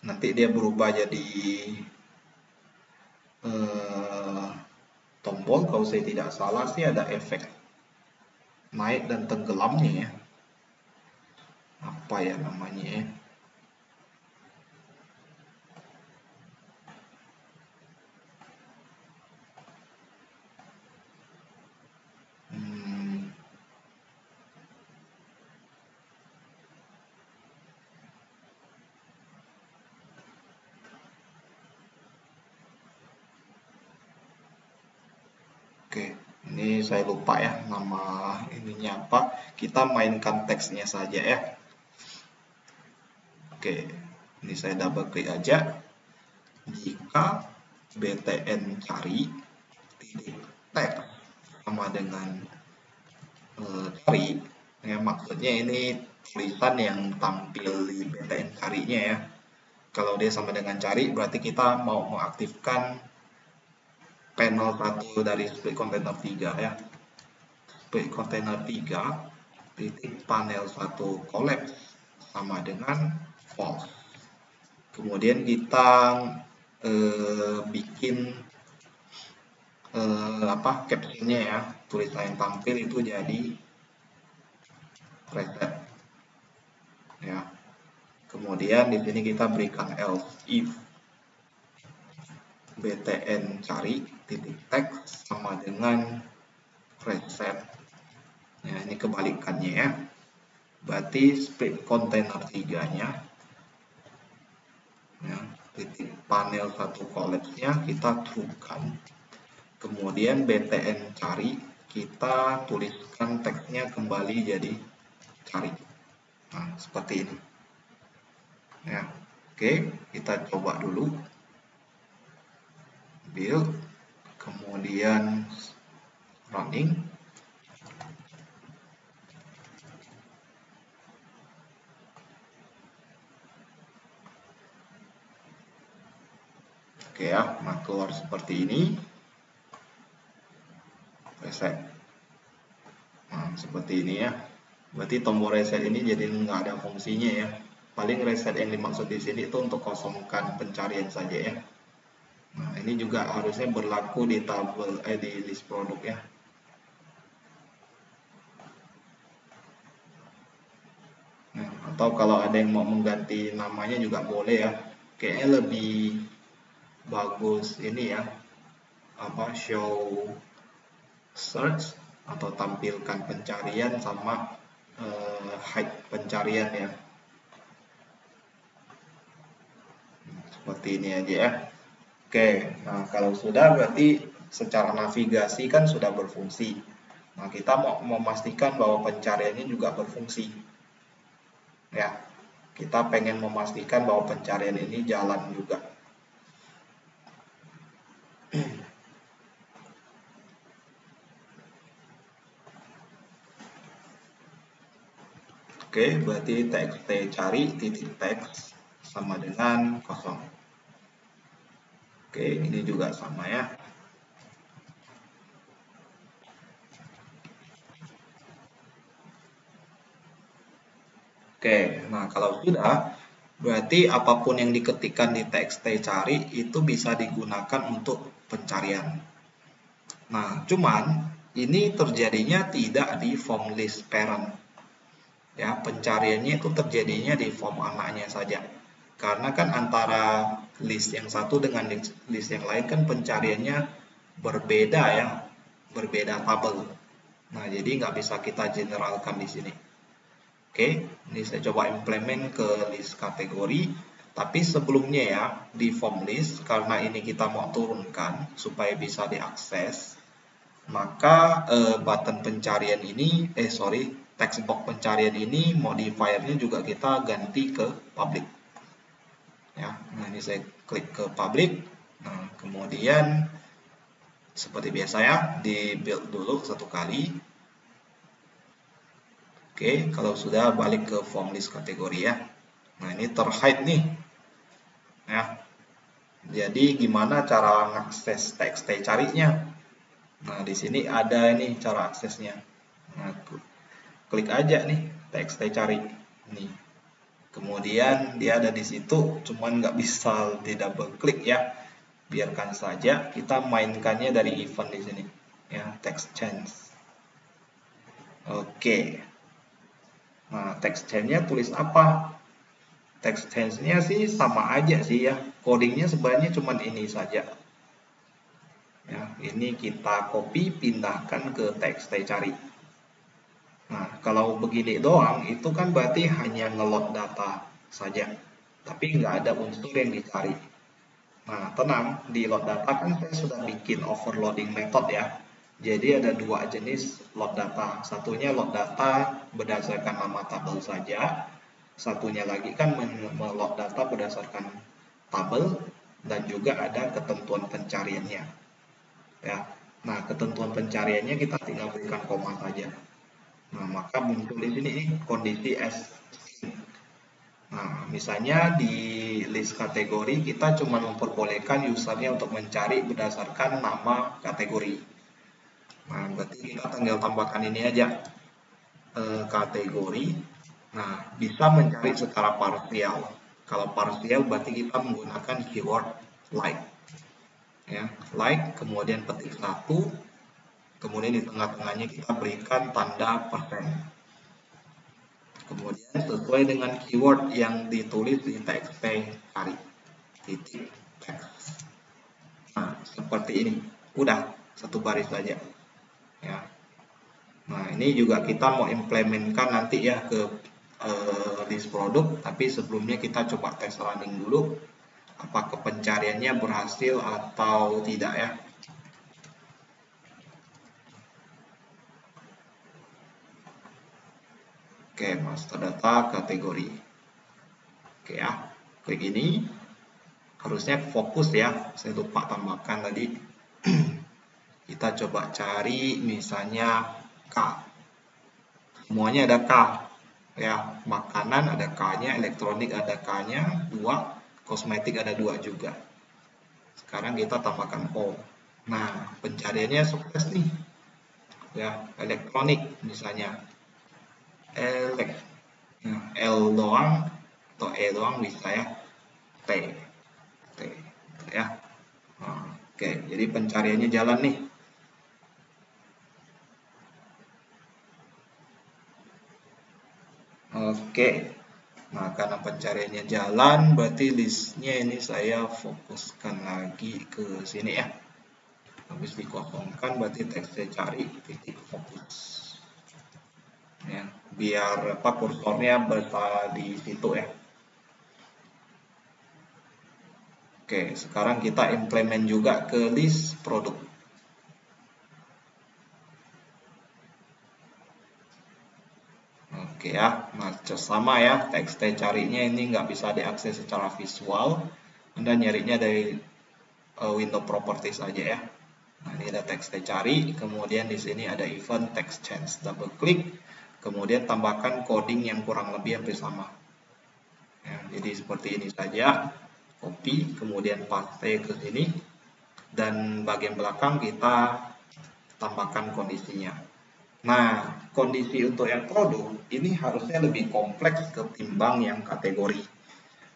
nanti dia berubah jadi tombol, kalau saya tidak salah sih ada efek naik dan tenggelamnya ya. Apa ya namanya ya? Oke, ini saya lupa ya nama ininya apa. Kita mainkan teksnya saja ya. Oke, ini saya double klik aja. Jika btn cari titik teks sama dengan cari, ya maksudnya ini tulisan yang tampil di btn carinya ya. Kalau dia sama dengan cari, berarti kita mau mengaktifkan panel 1 dari split container 3 ya. Split container 3 titik panel 1 collapse sama dengan false. Kemudian kita bikin captionnya ya, tulisan yang tampil itu jadi reset ya. Kemudian di sini kita berikan else if btn cari titik teks sama dengan reset ya, ini kebalikannya ya. Berarti split container 3-nya ya, titik panel 1 collapse-nya kita true-kan. Kemudian btn cari kita tuliskan teksnya kembali jadi cari. Nah, seperti ini. Ya. Oke, kita coba dulu. Build, kemudian running. Oke ya, nah keluar seperti ini. Reset. Nah, seperti ini ya. Berarti tombol reset ini jadi nggak ada fungsinya ya. Paling reset yang dimaksud di sini itu untuk kosongkan pencarian saja ya. Nah, ini juga harusnya berlaku di tabel di list produk ya. Nah, atau kalau ada yang mau mengganti namanya juga boleh ya. Kayaknya lebih bagus ini ya. Show search atau tampilkan pencarian sama hide pencarian ya. Seperti ini aja ya. Oke, nah kalau sudah berarti secara navigasi kan sudah berfungsi. Nah, kita mau memastikan bahwa pencariannya juga berfungsi. Ya, kita pengen memastikan bahwa pencarian ini jalan juga. Oke, berarti txt cari titik teks sama dengan kosong. Oke, ini juga sama ya. Oke, nah kalau sudah, berarti apapun yang diketikkan di txt cari itu bisa digunakan untuk pencarian. Nah, cuman ini terjadinya tidak di form list parent. Ya, pencariannya itu terjadinya di form anaknya saja. Karena kan antara list yang satu dengan list yang lain kan pencariannya berbeda ya, berbeda tabel. Nah, jadi nggak bisa kita generalkan di sini. Oke, ini saya coba implement ke list kategori. Tapi sebelumnya ya, di form list, karena ini kita mau turunkan supaya bisa diakses, maka button pencarian ini, text box pencarian ini modifiernya juga kita ganti ke public. Ya, nah ini saya klik ke public. Nah, kemudian seperti biasa ya, di build dulu satu kali. Oke, kalau sudah balik ke form list kategori ya. Nah, ini terhide nih. Ya. Jadi gimana cara mengakses txt carinya? Nah, di sini ada ini cara aksesnya. Nah, klik aja nih txt cari. Nih. Kemudian dia ada di situ, cuman nggak bisa di double klik ya. Biarkan saja, kita mainkannya dari event di sini. Ya, text change. Oke. Nah, text change-nya tulis apa? Text change-nya sih sama aja sih ya. Codingnya sebenarnya cuma ini saja. Ya, ini kita copy, pindahkan ke txt cari. Nah, kalau begini doang, itu kan berarti hanya ngeload data saja. Tapi nggak ada unsur yang dicari. Nah, tenang, di load data kan saya sudah bikin overloading method ya. Jadi ada dua jenis load data. Satunya load data berdasarkan nama tabel saja. Satunya lagi kan meload data berdasarkan tabel dan juga ada ketentuan pencariannya. Ya. Nah, ketentuan pencariannya kita tinggal berikan koma saja. Nah, maka muncul di sini kondisi S. Nah, misalnya di list kategori kita cuma memperbolehkan usernya untuk mencari berdasarkan nama kategori. Nah, berarti kita tinggal tambahkan ini aja, kategori. Nah, bisa mencari secara parsial. Kalau parsial berarti kita menggunakan keyword like. Ya, like, kemudian petik 1, kemudian di tengah-tengahnya kita berikan tanda persen. Kemudian sesuai dengan keyword yang ditulis di txt cari titik teks. Nah, seperti ini. Udah satu baris saja. Ya. Nah, ini juga kita mau implementkan nanti ya ke list produk, tapi sebelumnya kita coba tes running dulu apakah pencariannya berhasil atau tidak ya. Oke, master data kategori. Oke ya, kayak gini. Harusnya fokus ya, saya lupa tambahkan tadi. Kita coba cari misalnya K. Semuanya ada K. Ya, makanan ada K-nya, elektronik ada K-nya, 2, kosmetik ada 2 juga. Sekarang kita tambahkan O. Nah, pencariannya sukses nih. Ya, elektronik misalnya. L doang atau E doang bisa ya. T. Ya. Oke, jadi pencariannya jalan nih. Oke. Nah, karena pencariannya jalan, berarti listnya ini saya fokuskan lagi ke sini ya. Habis dikosongkan, berarti teksnya cari titik fokus. Ya, biar kursornya berada di situ ya. Oke, sekarang kita implement juga ke list produk. Oke ya, nah sama ya, teks carinya ini nggak bisa diakses secara visual. Anda nyarinya dari window property saja ya. Nah, ini ada teks cari, kemudian di sini ada event text change, double klik, kemudian tambahkan coding yang kurang lebih hampir sama. Ya, jadi seperti ini saja, copy, kemudian paste ke sini, dan bagian belakang kita tambahkan kondisinya. Nah, kondisi untuk yang produk ini harusnya lebih kompleks ketimbang yang kategori.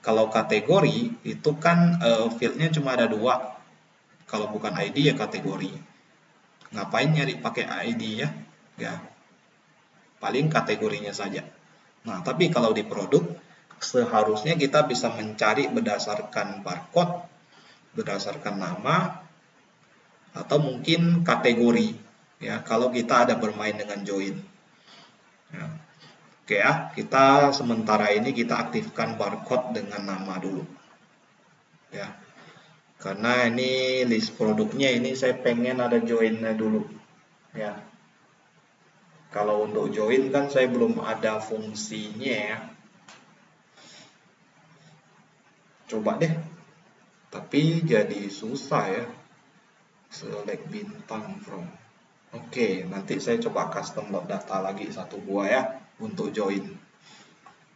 Kalau kategori itu kan fieldnya cuma ada 2. Kalau bukan ID ya kategori. Ngapain nyari pakai ID ya? Ya, paling kategorinya saja. Nah, tapi kalau di produk seharusnya kita bisa mencari berdasarkan barcode, berdasarkan nama, atau mungkin kategori. Ya, kalau kita ada bermain dengan join. Ya. Oke ya, kita sementara ini kita aktifkan barcode dengan nama dulu. Ya, karena ini list produknya ini saya pengen ada joinnya dulu. Ya, kalau untuk join kan saya belum ada fungsinya ya. Coba deh, tapi jadi susah ya. Select bintang from. Oke, nanti saya coba custom load data lagi 1 buah ya untuk join.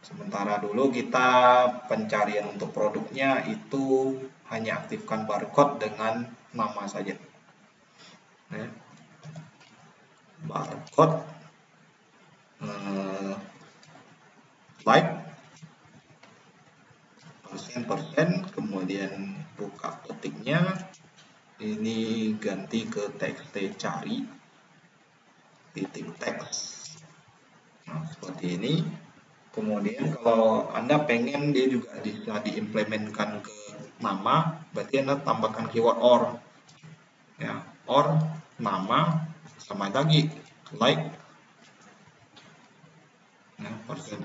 Sementara dulu kita pencarian untuk produknya itu hanya aktifkan barcode dengan nama saja. Ya. Barcode like persen, kemudian buka ketiknya, ini ganti ke txt cari titik teks. Nah, seperti ini. Kemudian kalau Anda pengen dia juga bisa diimplementkan ke nama, berarti Anda tambahkan keyword or. Ya, or nama sama lagi like. Nah, persen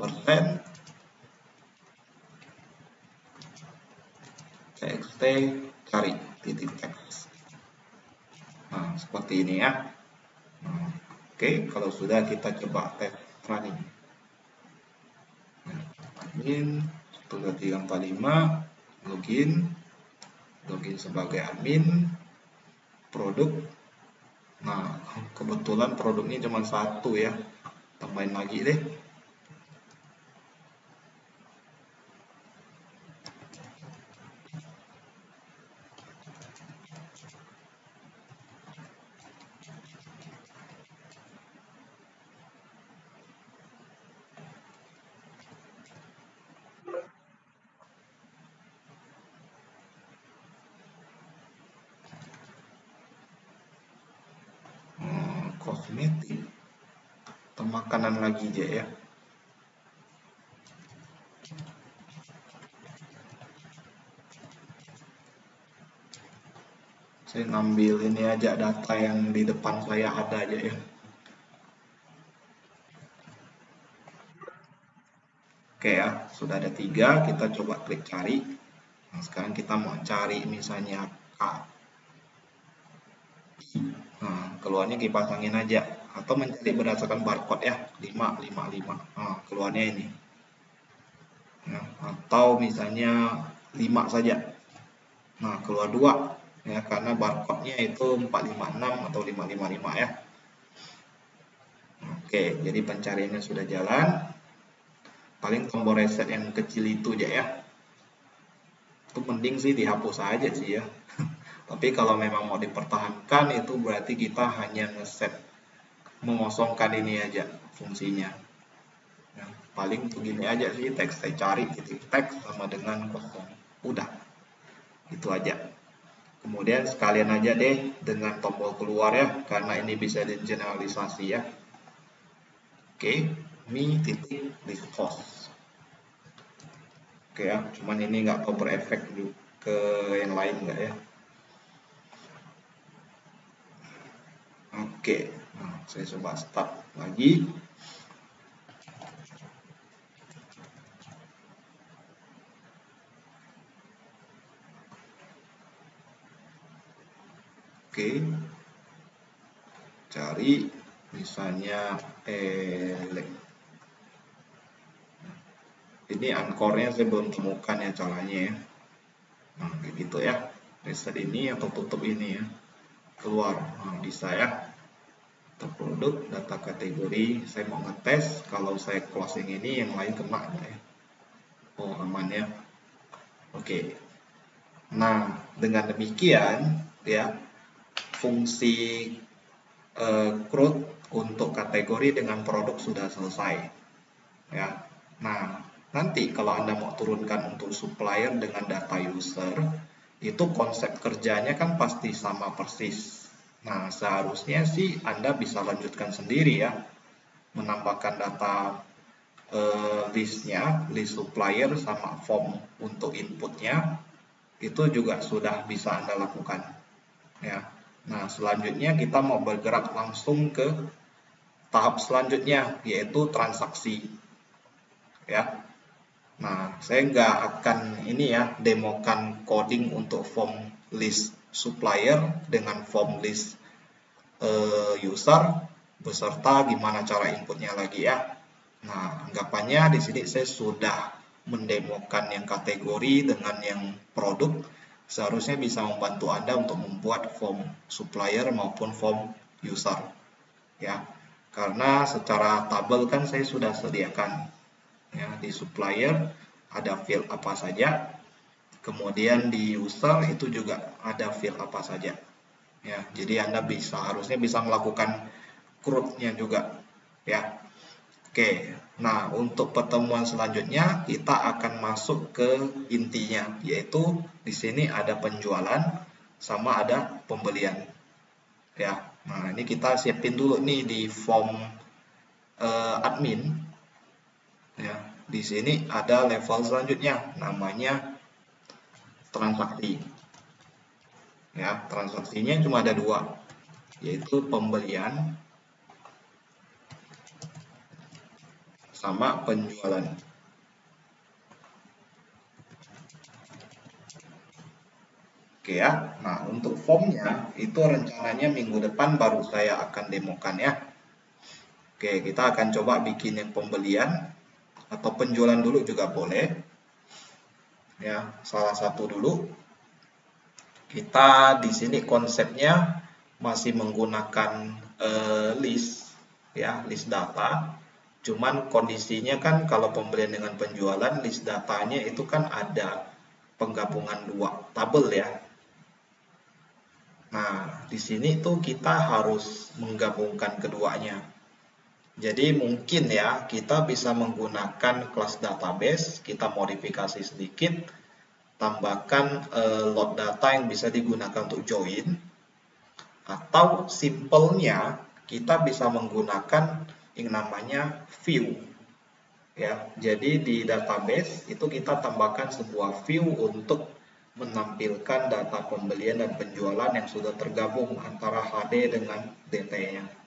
txt cari titik teks. Nah, seperti ini ya. Oke, kalau sudah kita coba tes running. Admin 12345 login sebagai admin produk. Nah, kebetulan produknya cuma satu ya, tambahin lagi deh. Kosmetik atau makanan lagi aja ya. Saya ngambil ini aja, data yang di depan saya ada aja ya. Oke ya, sudah ada 3, kita coba klik cari. Nah, sekarang kita mau cari misalnya K. Nah, keluarnya kipas angin aja. Atau mencari berdasarkan barcode ya, 555. Nah, keluarnya ini. Ya, atau misalnya 5 saja. Nah, keluar 2. Ya, karena barcode-nya itu 456 atau 555 ya. Oke, jadi pencariannya sudah jalan. Paling tombol reset yang kecil itu aja ya. Itu mending sih dihapus aja sih ya. Tapi kalau memang mau dipertahankan itu berarti kita hanya ngeset mengosongkan ini aja fungsinya. Ya, paling begini aja sih, teks saya cari gitu, teks sama dengan kosong. Udah, itu aja. Kemudian sekalian aja deh dengan tombol keluar ya, karena ini bisa digeneralisasi ya. Oke, mi titik list host. Oke ya, cuman ini nggak tahu berefek ke yang lain nggak ya. Oke, nah, saya coba start lagi. Oke, cari misalnya ini ankornya saya belum temukan ya caranya ya. Nah, kayak gitu ya. Reset ini atau tutup ini ya. Keluar. Nah, bisa ya. Produk, data kategori. Saya mau ngetes kalau saya closing ini yang lain kena nggak ya? Oh, aman ya. Oke. Nah, dengan demikian ya, fungsi CRUD untuk kategori dengan produk sudah selesai. Ya. Nah, nanti kalau Anda mau turunkan untuk supplier dengan data user, itu konsep kerjanya kan pasti sama persis. Nah, seharusnya sih Anda bisa lanjutkan sendiri ya, menambahkan data listnya, list supplier sama form untuk inputnya, itu juga sudah bisa Anda lakukan. Ya. Nah, selanjutnya kita mau bergerak langsung ke tahap selanjutnya, yaitu transaksi. Ya. Nah, saya nggak akan ini ya, demokan coding untuk form list supplier dengan form list user beserta gimana cara inputnya lagi ya. Nah, anggapannya di sini saya sudah mendemokan yang kategori dengan yang produk, seharusnya bisa membantu Anda untuk membuat form supplier maupun form user. Ya, karena secara tabel kan saya sudah sediakan. Ya, di supplier ada field apa saja, kemudian di user itu juga ada field apa saja. Ya, jadi Anda harusnya bisa melakukan CRUD-nya juga. Ya. Oke, nah untuk pertemuan selanjutnya kita akan masuk ke intinya, yaitu di sini ada penjualan sama ada pembelian. Ya, nah ini kita siapin dulu nih di form admin. Ya, di sini ada level selanjutnya, namanya transaksi. Ya, transaksinya cuma ada 2, yaitu pembelian sama penjualan. Oke ya, nah untuk formnya itu rencananya minggu depan baru saya akan demokan ya. Oke, kita akan coba bikin yang pembelian atau penjualan dulu juga boleh. Ya, salah satu dulu. Kita di sini konsepnya masih menggunakan list, ya, list data. Cuman kondisinya kan kalau pembelian dengan penjualan, list datanya itu kan ada penggabungan dua tabel ya. Nah, di sini tuh kita harus menggabungkan keduanya. Jadi mungkin ya kita bisa menggunakan kelas database, kita modifikasi sedikit, tambahkan load data yang bisa digunakan untuk join, atau simpelnya kita bisa menggunakan yang namanya view. Ya, jadi di database itu kita tambahkan sebuah view untuk menampilkan data pembelian dan penjualan yang sudah tergabung antara HD dengan DT-nya.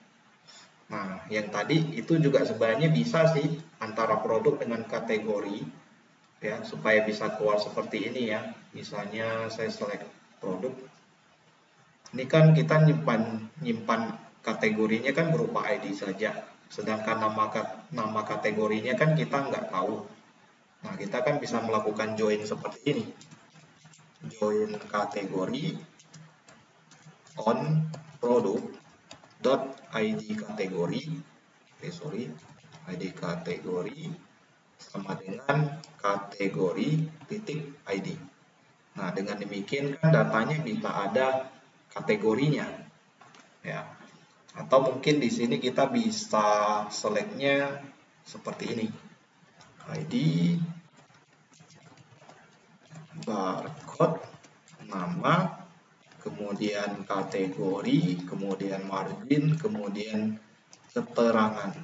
Nah, yang tadi itu juga sebenarnya bisa sih antara produk dengan kategori ya, supaya bisa keluar seperti ini ya. Misalnya saya select produk. Ini kan kita nyimpan kategorinya kan berupa ID saja. Sedangkan nama kategorinya kan kita nggak tahu. Nah, kita kan bisa melakukan join seperti ini. Join kategori on product id kategori id kategori sama dengan kategori titik id. Nah, dengan demikian kan datanya bisa ada kategorinya ya, atau mungkin di sini kita bisa selectnya seperti ini, id barcode nama, kemudian kategori, kemudian margin, kemudian keterangan.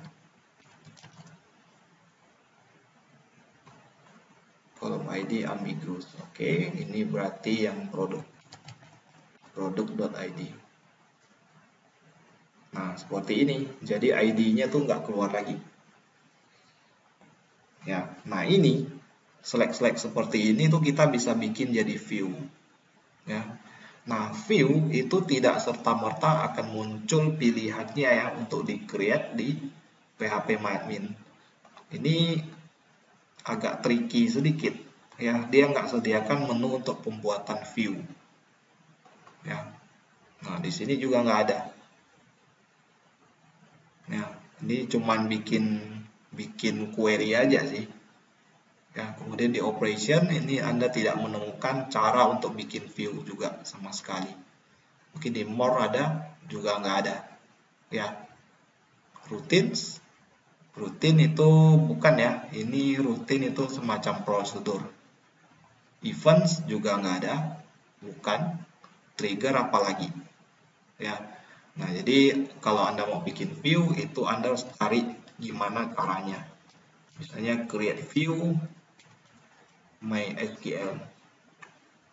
Column ID ambiguous. Oke, ini berarti yang produk.id. Nah, seperti ini. Jadi ID-nya tuh nggak keluar lagi. Ya, nah ini select seperti ini tuh kita bisa bikin jadi view. Ya. Nah, view itu tidak serta-merta akan muncul pilihannya ya untuk di-create di PHP MyAdmin. Ini agak tricky sedikit ya, dia nggak sediakan menu untuk pembuatan view ya. Nah, di sini juga nggak ada ya, ini cuman bikin query aja sih ya. Kemudian di operation ini Anda tidak menemukan cara untuk bikin view juga sama sekali. Mungkin di more ada, juga nggak ada ya. Routines, rutin itu bukan ya, ini rutin itu semacam prosedur. Events juga nggak ada, bukan. Trigger apalagi ya. Nah, jadi kalau Anda mau bikin view itu Anda harus cari gimana caranya. Misalnya create view MySQL.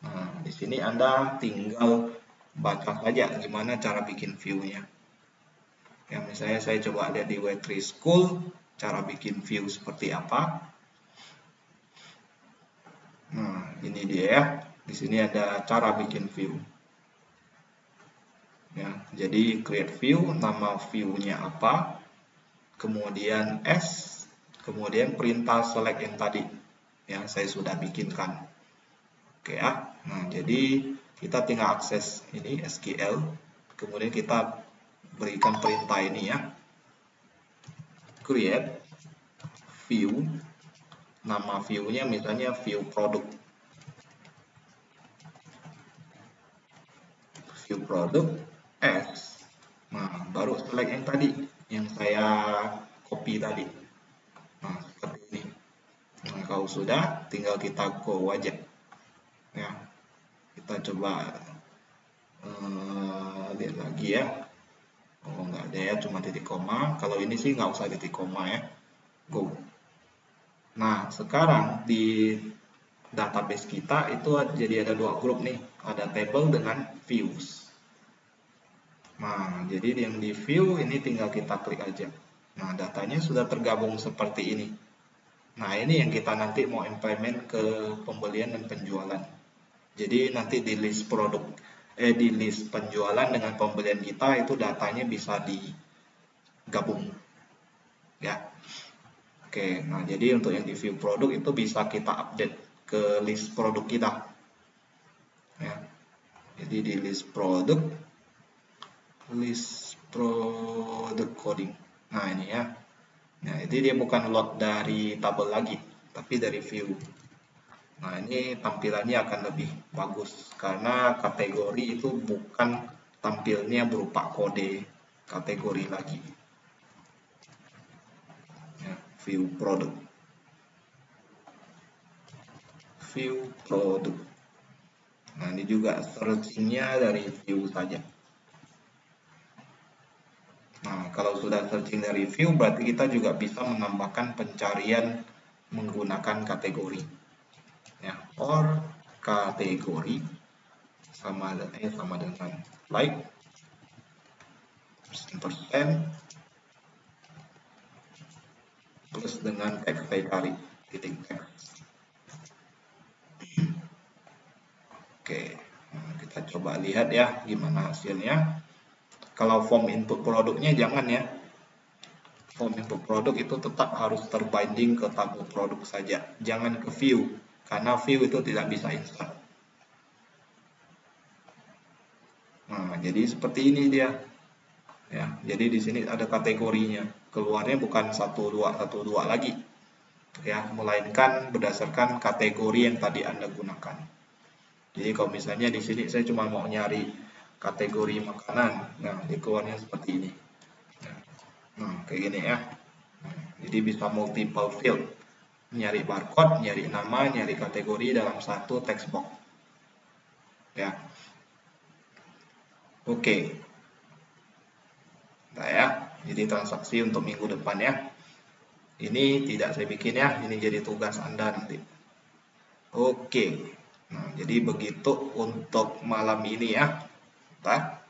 Nah, di sini Anda tinggal baca saja gimana cara bikin view-nya. Ya, misalnya saya coba lihat di W3 School cara bikin view seperti apa. Nah, ini dia ya. Di sini ada cara bikin view. Ya, jadi create view, nama view-nya apa, kemudian S, kemudian perintah select yang tadi yang saya sudah bikinkan. Oke ya. Nah, jadi kita tinggal akses ini SQL, kemudian kita berikan perintah ini ya. Create view, nama view-nya misalnya view product. View product X. Nah, baru select yang tadi yang saya copy tadi. Nah, seperti ini. Nah, kalau sudah tinggal kita go aja ya. Kita coba lihat lagi ya. Oh, nggak ada ya, cuma titik koma. Kalau ini sih nggak usah titik koma ya. Go. Nah, sekarang di database kita itu jadi ada dua grup nih. Ada table dengan views. Nah, jadi yang di view ini tinggal kita klik aja. Nah, datanya sudah tergabung seperti ini. Nah, ini yang kita nanti mau implement ke pembelian dan penjualan. Jadi nanti di list di list penjualan dengan pembelian kita itu datanya bisa digabung. ya. Oke, nah jadi untuk yang di view produk itu bisa kita update ke list produk kita, ya. Jadi di list produk coding. Nah ini ya. Nah jadi dia bukan load dari tabel lagi, tapi dari view. Nah ini tampilannya akan lebih bagus karena kategori itu bukan tampilnya berupa kode kategori lagi. Ya, view product. View product. Nah ini juga searchingnya dari view saja. Nah kalau sudah searching dari view berarti kita juga bisa menambahkan pencarian menggunakan kategori. Ya, or kategori sama dengan like persen plus dengan teks saya cari titik teks. Oke, nah, kita coba lihat ya gimana hasilnya. Kalau form input produknya jangan ya. Form input produk itu tetap harus terbinding ke tabel produk saja, jangan ke view karena view itu tidak bisa insert. Nah, jadi seperti ini dia. Ya, jadi di sini ada kategorinya. Keluarnya bukan 1212 lagi. Ya, melainkan berdasarkan kategori yang tadi Anda gunakan. Jadi kalau misalnya di sini saya cuma mau nyari kategori makanan, nah di keluarnya seperti ini. Nah, kayak gini ya. Nah, jadi bisa multiple field, nyari barcode, nyari nama, nyari kategori dalam satu text box. Ya, oke. Nah ya, jadi transaksi untuk minggu depan ya. Ini tidak saya bikin ya, ini jadi tugas Anda nanti. Oke. Nah, jadi begitu untuk malam ini ya. Bentar.